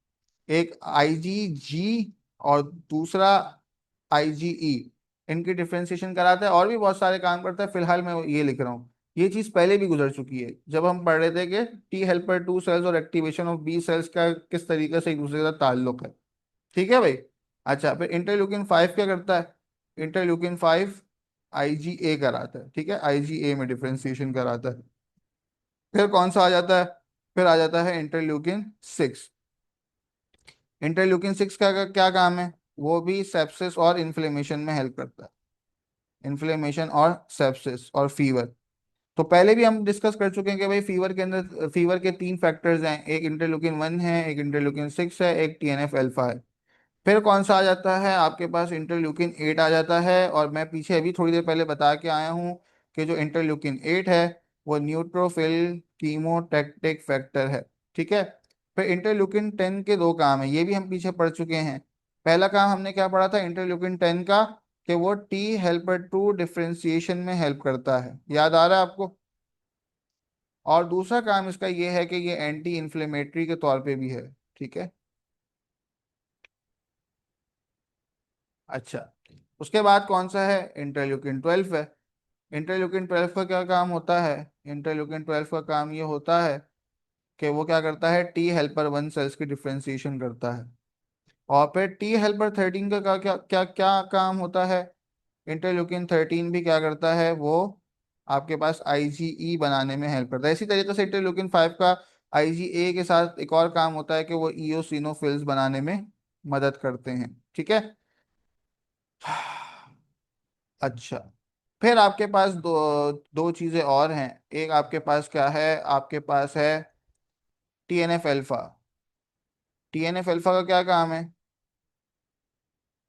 एक IgG और दूसरा IgE, इनकी डिफ्रेंशिएशन कराता है, और भी बहुत सारे काम करता है, फिलहाल मैं ये लिख रहा हूँ। ये चीज पहले भी गुजर चुकी है जब हम पढ़ रहे थे कि T हेल्पर 2 सेल्स और एक्टिवेशन ऑफ B सेल्स का किस तरीके से एक दूसरे का ताल्लुक है। ठीक है भाई, अच्छा, फिर इंटरल्यूकिन 5 क्या करता है, इंटरल्यूकिन 5 IgA कराता है। ठीक है, IgA में डिफ्रेंशिएशन कराता है। फिर कौन सा आ जाता है, फिर आ जाता है इंटरल्यूकिन 6। इंटरल्यूकिन 6 का क्या काम है, वो भी सेप्सिस और इन्फ्लेमेशन में हेल्प करता है। इन्फ्लेमेशन और सेप्सिस और फीवर। तो पहले भी हम डिस्कस कर चुके हैं कि भाई फीवर के अंदर, फीवर के 3 फैक्टर्स हैं, एक इंटरल्यूकिन 1 है, एक इंटरल्यूकिन 6 है, एक TNF अल्फा है। फिर कौन सा आ जाता है आपके पास, इंटरल्यूकिन 8 आ जाता है। और मैं पीछे अभी थोड़ी देर पहले बता के आया हूँ कि जो इंटरल्यूकिन 8 है वो न्यूट्रोफिल कीमोटैक्टिक फैक्टर है। ठीक है, फिर इंटरल्यूकिन 10 के दो काम है, ये भी हम पीछे पढ़ चुके हैं। पहला काम हमने क्या पढ़ा था इंटरल्यूकिन 10 का, कि वो T हेल्पर 2 डिफ्रेंसिएशन में हेल्प करता है, याद आ रहा है आपको। और दूसरा काम इसका ये है कि ये एंटी इन्फ्लेमेटरी के तौर पे भी है। ठीक है, अच्छा, उसके बाद कौन सा है, इंटरल्यूकिन 12 है। इंटरल्यूकिन 12 का क्या काम होता है, इंटरल्यूकिन 12 का काम ये होता है कि वो क्या करता है, T हेल्पर 1 सेल्स की डिफ्रेंसिएशन करता है। और फिर T हेल्पर 13 का क्या क्या क्या काम होता है, इंटरल्यूकिन 13 भी क्या करता है, वो आपके पास IgE बनाने में हेल्प करता है। इसी तरीके से इंटरल्यूकिन 5 का IgA के साथ एक और काम होता है कि वो ईओसिनोफिल्स बनाने में मदद करते हैं। ठीक है, अच्छा, फिर आपके पास दो चीजें और हैं। एक आपके पास क्या है, आपके पास है TNF अल्फा। टीएनएफ अल्फा का क्या काम है?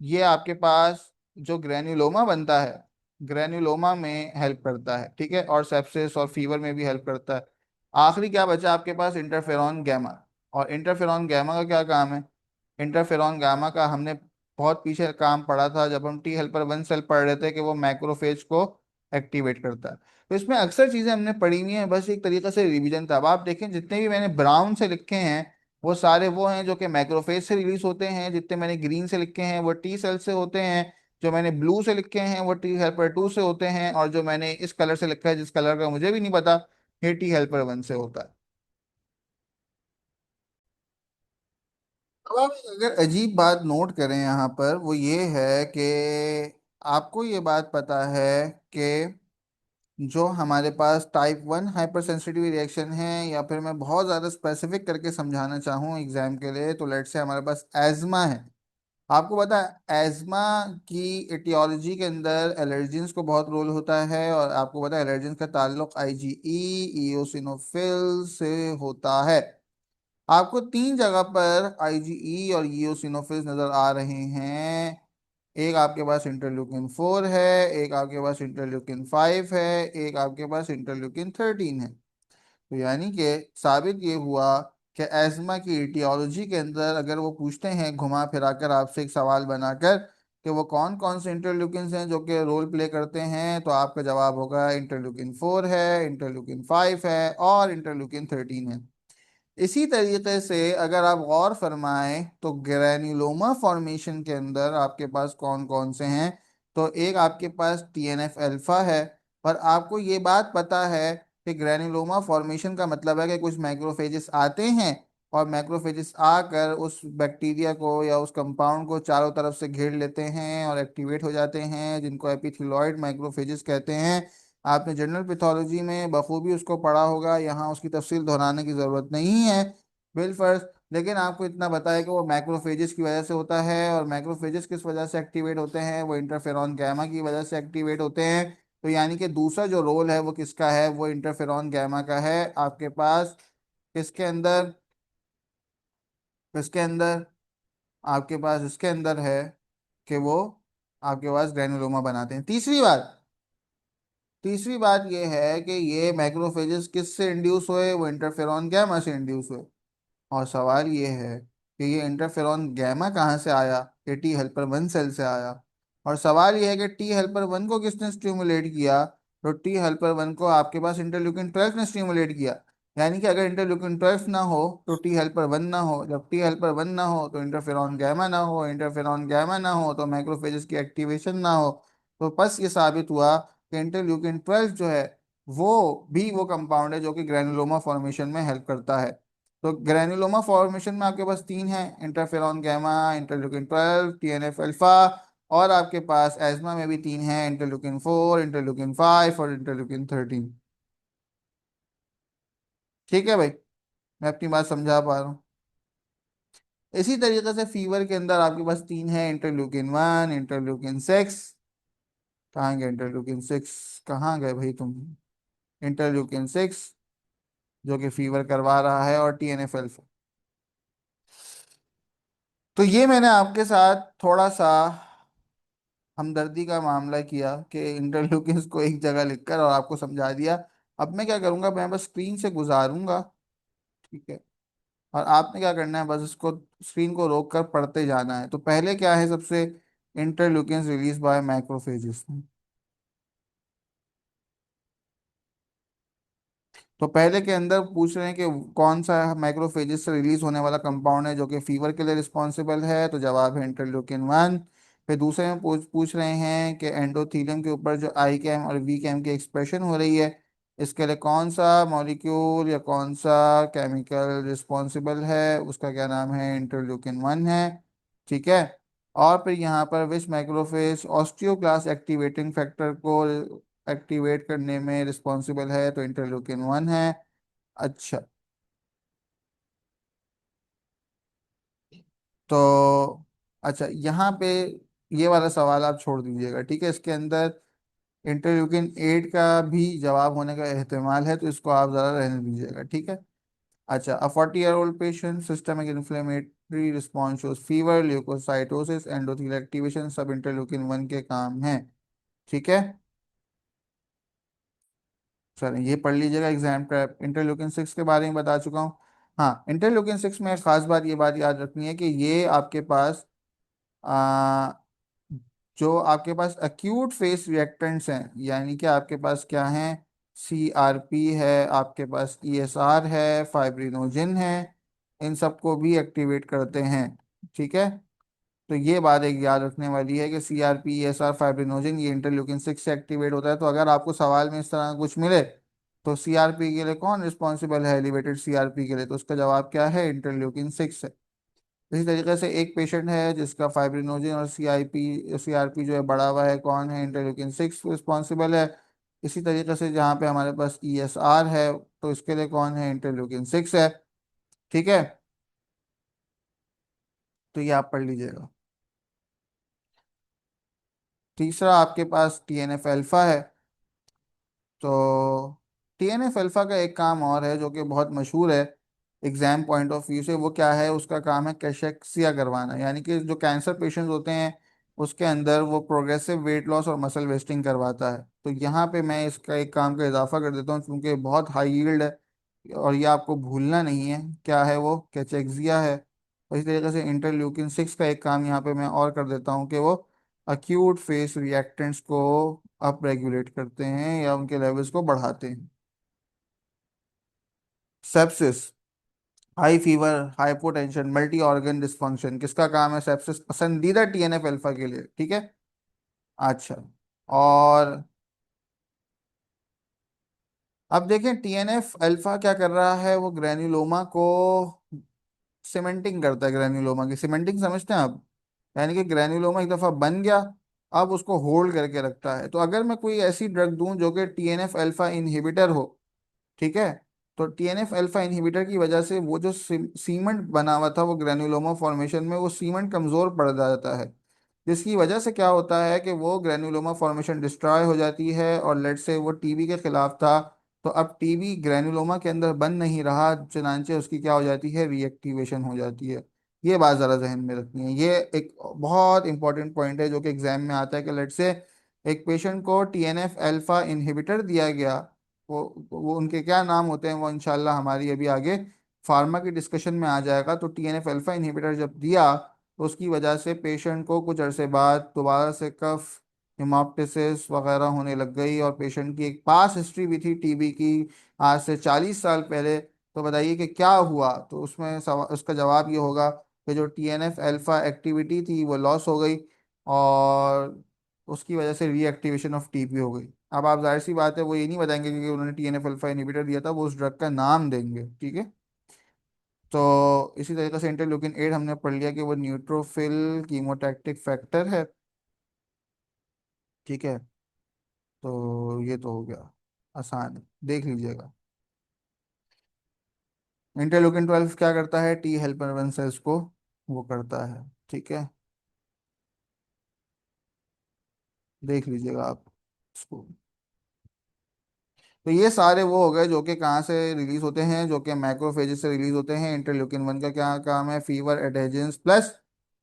ये आपके पास जो ग्रेन्युलोमा बनता है, ग्रेन्युलोमा में हेल्प करता है, ठीक है, और सेप्सिस और फीवर में भी हेल्प करता है। आखिरी क्या बचा आपके पास? Interferon gamma. और इंटरफेरॉन गैमा का क्या काम है? इंटरफेरॉन गामा का हमने बहुत पीछे काम पढ़ा था जब हम टी हेल्पर वन सेल पढ़ रहे थे कि वो मैक्रोफेज को एक्टिवेट करता है। तो इसमें अक्सर चीजें हमने पढ़ी हुई हैं, बस एक तरीके से रिवीजन था। अब आप देखें जितने भी मैंने ब्राउन से लिखे हैं वो सारे वो हैं जो कि मैक्रोफेज से रिलीज होते हैं, जितने मैंने ग्रीन से लिखे हैं वो टी सेल से होते हैं, जो मैंने ब्लू से लिखे हैं वो टी हेल्पर टू से होते हैं, और जो मैंने इस कलर से लिखा है जिस कलर का मुझे भी नहीं पता, ये टी हेल्पर वन से होता है। अब आप अगर अजीब बात नोट करें यहाँ पर वो ये है कि आपको ये बात पता है कि जो हमारे पास type one hypersensitive reaction है, या फिर मैं बहुत ज़्यादा स्पेसिफिक करके समझाना चाहूँ एग्जाम के लिए, तो लेट से हमारे पास एज्मा है। आपको पता है एज्मा की एटियोलॉजी के अंदर एलर्जेंस को बहुत रोल होता है, और आपको पता है एलर्जेंस का ताल्लुक आईजीई ईओसिनोफिल से होता है। आपको तीन जगह पर आईजीई और ईओसिनोफिल्स नजर आ रहे हैं। एक आपके पास इंटरल्यूकिन 4 है, एक आपके पास इंटरल्यूकिन 5 है, एक आपके पास इंटरल्यूकिन 13 है। तो यानी कि साबित ये हुआ कि एस्मा की इटियोलॉजी के अंदर अगर वो पूछते हैं घुमा फिरा कर आपसे एक सवाल बनाकर कि वो कौन कौन से इंटरल्यूकिन हैं जो कि रोल प्ले करते हैं, तो आपका जवाब होगा इंटरल्यूकिन 4 है, इंटरल्यूकिन 5 है और इंटरल्यूकिन 13 है। इसी तरीके से अगर आप गौर फरमाएं तो ग्रैन्युलोमा फॉर्मेशन के अंदर आपके पास कौन कौन से हैं, तो एक आपके पास टीएनएफ अल्फा है। और आपको ये बात पता है कि ग्रैन्युलोमा फॉर्मेशन का मतलब है कि कुछ मैक्रोफेजेस आते हैं और मैक्रोफेजेस आकर उस बैक्टीरिया को या उस कंपाउंड को चारों तरफ से घेर लेते हैं और एक्टिवेट हो जाते हैं, जिनको एपिथेलॉइड माइक्रोफेजेस कहते हैं। आपने जनरल पैथोलॉजी में बखूबी उसको पढ़ा होगा, यहाँ उसकी तफसील दोहराने की ज़रूरत नहीं है बिलफर्ज। लेकिन आपको इतना बताया कि वो मैक्रोफेजेस की वजह से होता है, और मैक्रोफेजेस किस वजह से एक्टिवेट होते हैं? वो इंटरफेरॉन गैमा की वजह से एक्टिवेट होते हैं। तो यानी कि दूसरा जो रोल है वो किसका है? वो इंटरफेरॉन गैमा का है आपके पास। किसके अंदर? किसके अंदर? आपके पास इसके अंदर है कि वो आपके पास ग्रेनुलोमा बनाते हैं। तीसरी बात ये है कि ये मैक्रोफेजेस किससे इंड्यूस हुए? वो इंटरफेरॉन गैमा से इंड्यूस हुए। और सवाल ये है कि ये इंटरफेरॉन गैमा कहाँ से आया? ये टी हेल्पर वन सेल से आया। और सवाल ये है कि टी हेल्पर वन को किसने स्टिमुलेट किया? तो टी हेल्पर वन को आपके पास इंटरल्यूकिन 12 ने स्टिमुलेट किया। यानी कि अगर इंटरल्यूकिन 12 ना हो तो टी हेल्पर वन ना हो, जब टी हेल्पर वन ना हो तो इंटरफेरॉन गैमा ना हो, इंटरफेरॉन गैमा ना हो तो मैक्रोफेजेस की एक्टिवेशन ना हो। तो बस ये साबित हुआ कि इंटरल्यूकिन 12 जो है वो भी वो कंपाउंड है जो कि ग्रैनुलोमा फॉर्मेशन में हेल्प करता है। तो ग्रैनुलोमा फॉर्मेशन में आपके पास तीन है, interferon gamma, interleukin 12, TNF alpha. और आपके पास एस्मा में भी तीन है, इंटरल्यूकिन 4, इंटरल्यूकिन 5 और इंटरल्यूकिन 13। ठीक है भाई, मैं अपनी बात समझा पा रहा हूँ। इसी तरीके से फीवर के अंदर आपके पास तीन है, इंटरल्यूकिन 1, इंटरल्यूकिन 6। कहाँ गए इंटरल्यूकिन 6? कहाँ गए भाई तुम? इंटरल्यूकिन 6 जो कि फीवर करवा रहा है, और टीएनएफ अल्फा। तो ये मैंने आपके साथ थोड़ा सा हमदर्दी का मामला किया कि इंटरल्यूकिंस को एक जगह लिखकर और आपको समझा दिया। अब मैं क्या करूंगा, मैं बस स्क्रीन से गुजारूंगा, ठीक है, और आपने क्या करना है, बस इसको स्क्रीन को रोक कर पढ़ते जाना है। तो पहले क्या है सबसे? इंटरल्यूकिंस रिलीज बाय मैक्रोफेजेस। तो पहले के अंदर पूछ रहे हैं कि कौन सा मैक्रोफेजेस से रिलीज होने वाला कंपाउंड है जो कि फीवर के लिए रिस्पॉन्सिबल है, तो जवाब है इंटरल्यूकिन 1। फिर दूसरे में पूछ रहे हैं कि एंडोथेलियम के ऊपर जो आई कैम और वी कैम की एक्सप्रेशन हो रही है, इसके लिए कौन सा मॉलिक्यूल या कौन सा केमिकल रिस्पॉन्सिबल है, उसका क्या नाम है? इंटरल्यूकिन 1 है। ठीक है। और फिर यहाँ पर विच मैक्रोफेज ऑस्टियोक्लास्ट एक्टिवेटिंग फैक्टर को एक्टिवेट करने में रिस्पॉन्सिबल है, तो इंटरल्यूकिन 1 है। अच्छा, तो अच्छा यहाँ पे ये वाला सवाल आप छोड़ दीजिएगा, ठीक है। इसके अंदर इंटरल्यूकिन 8 का भी जवाब होने का एहतमाल है, तो इसको आप ज़रा रहने दीजिएगा, ठीक है। अच्छा, a 40-year-old patient systemic inflammatory response shows fever, leukocytosis, endothelial activation, सब इंटरल्यूकिन 1 के काम हैं। ठीक है, चलिए ये पढ़ लीजिएगा एग्जाम प्रेप। इंटरल्यूकिन 6 के बारे में बता चुका हूँ। हाँ, इंटरल्यूकिन 6 में एक खास बात, ये बात याद रखनी है कि ये आपके पास आ, जो आपके पास अक्यूट फेस रिएक्टेंट्स हैं, यानी कि आपके पास क्या हैं, CRP है, आपके पास ESR है, फाइब्रिनोजिन है, इन सबको भी एक्टिवेट करते हैं। ठीक है, तो ये बात एक याद रखने वाली है कि CRP, ESR, फाइब्रिनोजिन ये इंटरल्यूकिन 6 से एक्टिवेट होता है। तो अगर आपको सवाल में इस तरह का कुछ मिले तो CRP के लिए कौन रिस्पॉन्सिबल है, एलिवेटेड CRP के लिए, तो उसका जवाब क्या है, इंटरल्यूकिन 6 है। इसी तरीके से एक पेशेंट है जिसका फाइब्रिनोजिन और CRP जो है बढ़ा हुआ है, कौन है, इंटरल्यूकिन 6 रिस्पॉन्सिबल है। इसी तरीके से जहाँ पे हमारे पास ESR है, तो इसके लिए कौन है, इंटरल्यूकिन 6 है। ठीक है, तो ये आप पढ़ लीजिएगा। तीसरा आपके पास TNF अल्फा है। तो TNF अल्फा का एक काम और है जो कि बहुत मशहूर है एग्जाम पॉइंट ऑफ व्यू से। वो क्या है, उसका काम है कैशेक्सिया करवाना, यानी कि जो कैंसर पेशेंट्स होते हैं उसके अंदर वो प्रोग्रेसिव वेट लॉस और मसल वेस्टिंग करवाता है। तो यहाँ पे मैं इसका एक काम का इजाफा कर देता हूँ क्योंकि बहुत हाई यील्ड है और ये आपको भूलना नहीं है। क्या है वो, कैचेक्सिया है। और इसी तरीके से इंटरल्यूकिन 6 का एक काम यहाँ पे मैं और कर देता हूँ कि वो अक्यूट फेस रिएक्टेंट्स को अप रेगुलेट करते हैं या उनके लेवल्स को बढ़ाते हैं। Sepsis, high fever, hypotension, multi organ dysfunction, किसका काम है, सेप्सिस पसंदीदा TNF अल्फा के लिए। ठीक है, अच्छा। और अब देखें TNF अल्फा क्या कर रहा है, वो ग्रेन्युलोमा को सीमेंटिंग करता है। ग्रेन्युलोमा की सीमेंटिंग समझते हैं आप, यानी कि ग्रेन्युलोमा एक दफा बन गया, अब उसको होल्ड करके रखता है। तो अगर मैं कोई ऐसी ड्रग दूं जो कि TNF अल्फा इनहिबिटर हो, ठीक है, तो TNF अल्फा इनहिबिटर की वजह से वो जो सीमेंट बना हुआ था वो ग्रेन्युलोमा फॉर्मेशन में, वो सीमेंट कमजोर पड़ जाता है। जिसकी वजह से क्या होता है कि वो ग्रेन्युलोमा फॉर्मेशन डिस्ट्रॉय हो जाती है और लेट से वो टीबी के खिलाफ था, तो अब टीबी ग्रेन्युलोमा के अंदर बन नहीं रहा, चुनांचे उसकी क्या हो जाती है, रीएक्टिवेशन हो जाती है। ये बात जरा जहन में रखनी है, ये एक बहुत इंपॉर्टेंट पॉइंट है जो कि एग्जाम में आता है कि लेट से एक पेशेंट को TNF अल्फा इनहिबिटर दिया गया, वो उनके क्या नाम होते हैं वो इंशाल्लाह हमारी अभी आगे फार्मा की डिस्कशन में आ जाएगा। तो TNF अल्फा इनहिबिटर जब दिया तो उसकी वजह से पेशेंट को कुछ अरसे बाद दोबारा से कफ, हेमोप्टिसिस वगैरह होने लग गई और पेशेंट की एक पास हिस्ट्री भी थी टीबी की आज से 40 साल पहले। तो बताइए कि क्या हुआ, तो उसमें उसका जवाब ये होगा कि जो TNF अल्फा एक्टिविटी थी वो लॉस हो गई और उसकी वजह से रीएक्टिवेशन ऑफ टीबी हो गई। अब आप जाहिर सी बात है वो ये नहीं बताएंगे क्योंकि उन्होंने TNF अल्फा इनहिबिटर दिया था, वो उस ड्रग का नाम देंगे। ठीक है, तो इसी तरीके से इंटरल्यूकिन 8 हमने पढ़ लिया कि वो न्यूट्रोफिल कीमोटैक्टिक फैक्टर है। ठीक है, तो ये तो हो गया, आसान है, देख लीजिएगा। इंटरल्यूकिन 12 क्या करता है, टी हेल्पर वन सेल्स को वो करता है। ठीक है, देख लीजिएगा आप इसको। तो ये सारे वो हो गए जो कि कहाँ से रिलीज होते हैं, जो कि मैक्रोफेजेस से रिलीज होते हैं। इंटरल्यूकिन 1 का क्या काम है, fever, adhesions plus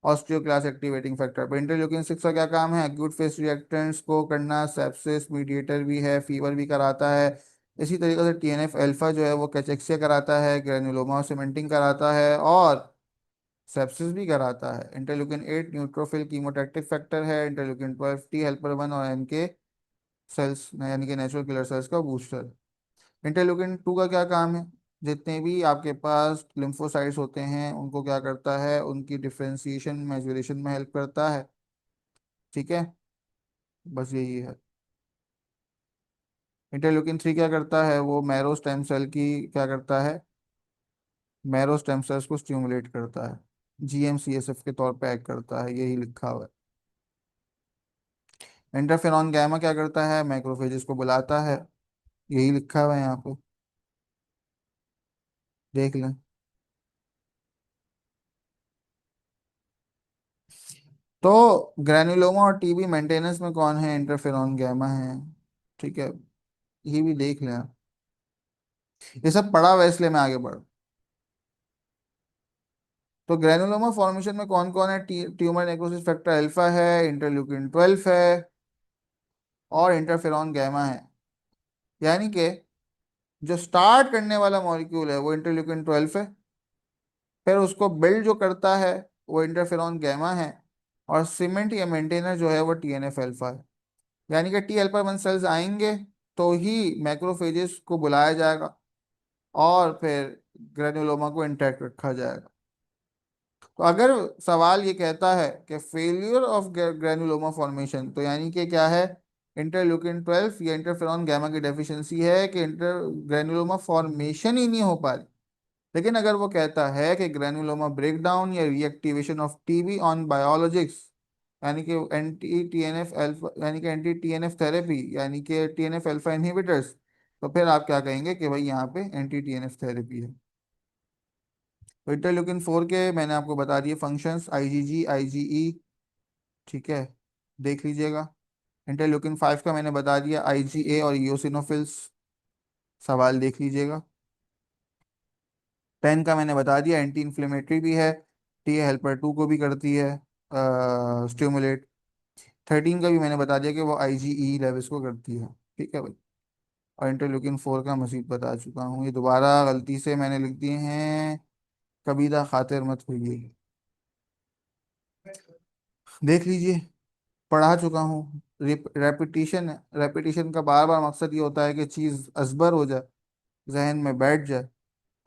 osteoclast activating factor. पर इंटरल्यूकिन 6 का क्या काम है, एक्यूट फेस रिएक्टेंट्स को करना, सेप्सिस मीडिएटर भी है, फीवर भी कराता है। इसी तरीके से TNF अल्फा जो है वो कैचेक्सिया कराता है, ग्रेनुलोमा सीमेंटिंग कराता है और सेप्सिस भी कराता है। इंटरल्यूकिन 8 न्यूट्रोफिल कीमोटैक्टिक फैक्टर है। इंटरल्यूकिन 12 टी हेल्पर 1 और NK सेल्स यानी कि नेचुरल किलर सेल्स का बूस्टर। इंटरल्यूकिन 2 का क्या काम है, जितने भी आपके पास लिम्फोसाइट्स होते हैं उनको क्या करता है, उनकी डिफरेंशिएशन मैच्योरेशन में हेल्प करता है। ठीक है, बस यही है। इंटरल्यूकिन 3 क्या करता है, वो मैरो स्टेम सेल की क्या करता है, मैरो स्टेम सेल्स को स्टिमुलेट करता है, GM-CSF के तौर पे एक्ट करता है, यही लिखा हुआ है। इंटरफेरॉन गैमा क्या करता है, मैक्रोफेजेस को बुलाता है, यही लिखा हुआ है यहाँ पे, देख लें। तो ग्रैन्युलोमा और टीबी मेंटेनेंस में कौन है, इंटरफेरॉन गैमा है। ठीक है, ये भी देख लें आप। ये सब पढ़ा हुआ है इसलिए मैं आगे बढ़ तो ग्रेनुलोमा फॉर्मेशन में कौन कौन है? ट्यूमर नेक्रोसिस फैक्टर अल्फा है, इंटरल्यूकिन 12 है, और इंटरफेरॉन गैमा है। यानी कि जो स्टार्ट करने वाला मॉलिक्यूल है वो इंटरल्यूकिन 12 है, फिर उसको बिल्ड जो करता है वो इंटरफेरॉन गैमा है, और सीमेंट या मेंटेनर जो है वो टीएनएफ अल्फा है। यानी कि टी अल्फा 1 सेल्स आएंगे तो ही मैक्रोफेजेस को बुलाया जाएगा, और फिर ग्रेनुलोमा को इंटैक्ट रखा जाएगा। तो अगर सवाल ये कहता है कि फेलियर ऑफ ग्रेनुलोमा फॉर्मेशन, तो यानी कि क्या है? इंटरल्यूकिन 12 या इंटरफेरॉन गैमा की डेफिशिएंसी है कि इंटर ग्रेनुलोमा फॉर्मेशन ही नहीं हो पा रही। लेकिन अगर वो कहता है कि ग्रेनुलोमा ब्रेकडाउन या reactivation of TB on biologics, यानी कि एंटी टीएनएफ अल्फा, यानी कि एंटी टीएनएफ थेरेपी, यानी कि टीएनएफ अल्फा इनहिबिटर्स, तो फिर आप क्या कहेंगे कि भाई यहाँ पे एंटी टीएनएफ थेरेपी है। तो इंटरल्यूकिन 4 के मैंने आपको बता दिए फंक्शंस, आईजीजी, आईजीई, ठीक है, देख लीजिएगा। इंटरल्यूकिन 5 का मैंने बता दिया, आईजीए और ईओसिनोफिल्स, सवाल देख लीजिएगा। 10 का मैंने बता दिया, एंटी इन्फ्लेमेटरी भी है, टी हेल्पर 2 को भी करती है स्टिमुलेट। 13 का भी मैंने बता दिया कि वो आईजीई लेवल्स को करती है, ठीक है भाई। और इंटरल्यूकिन 4 का मजीद बता चुका हूँ, ये दोबारा गलती से मैंने लिख दिए हैं, कबीरा खातिर मत होइए, देख लीजिए, पढ़ा चुका हूँ। रेपिटेशन, रेपिटेशन का बार बार मकसद ये होता है कि चीज़ अजबर हो जाए, जहन में बैठ जाए,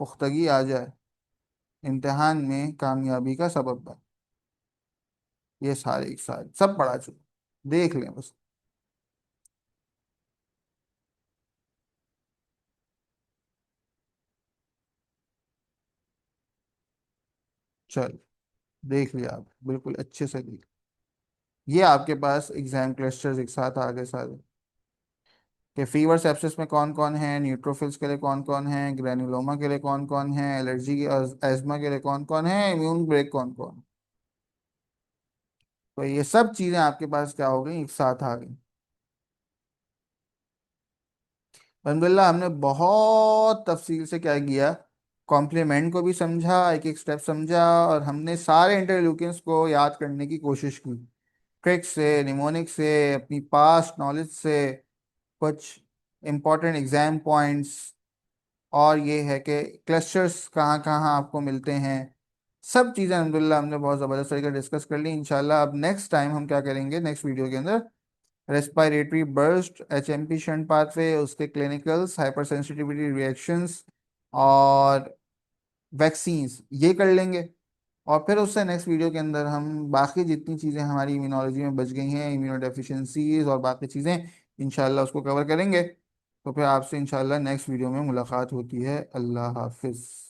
पुख्तगी आ जाए, इम्तिहान में कामयाबी का सबब बने। ये सारे सारे सब पढ़ा चुका, देख लें बस। चल, देख लिया आप, बिल्कुल अच्छे से देख। ये आपके पास एग्जाम क्लस्टर्स एक साथ आ गए सारे, कि फीवर सेप्सिस में कौन कौन है, न्यूट्रोफिल्स के लिए कौन कौन है, ग्रेनुलोमा के लिए कौन कौन है, एलर्जी एज्मा के लिए कौन कौन है, इम्यून ब्रेक कौन कौन। तो ये सब चीजें आपके पास क्या हो गई, एक साथ आ गई। अल्हम्दुलिल्लाह हमने बहुत तफसील से क्या किया, कॉम्प्लीमेंट को भी समझा, एक एक स्टेप समझा, और हमने सारे इंटरल्यूकिंस को याद करने की कोशिश की, ट्रिक से, निमोनिक से, अपनी पास्ट नॉलेज से, कुछ इंपॉर्टेंट एग्जाम पॉइंट्स, और ये है कि क्लस्टर्स कहाँ कहाँ आपको मिलते हैं। सब चीज़ें अल्हम्दुलिल्लाह हमने बहुत ज़बरदस्त तरीके डिस्कस कर ली। इंशाल्लाह अब नेक्स्ट टाइम हम क्या करेंगे, नेक्स्ट वीडियो के अंदर respiratory burst, HMP shunt pathway, उसके क्लिनिकल्स, हाइपर सेंसिटिविटी रिएक्शंस, और वैक्सीन्स, ये कर लेंगे। और फिर उससे नेक्स्ट वीडियो के अंदर हम बाकी जितनी चीज़ें हमारी इम्यूनोलॉजी में बच गई हैं, इम्यूनो डेफिशिएंसीज और बाकी चीज़ें, इंशाल्लाह उसको कवर करेंगे। तो फिर आपसे इंशाल्लाह नेक्स्ट वीडियो में मुलाकात होती है। अल्लाह हाफिज़।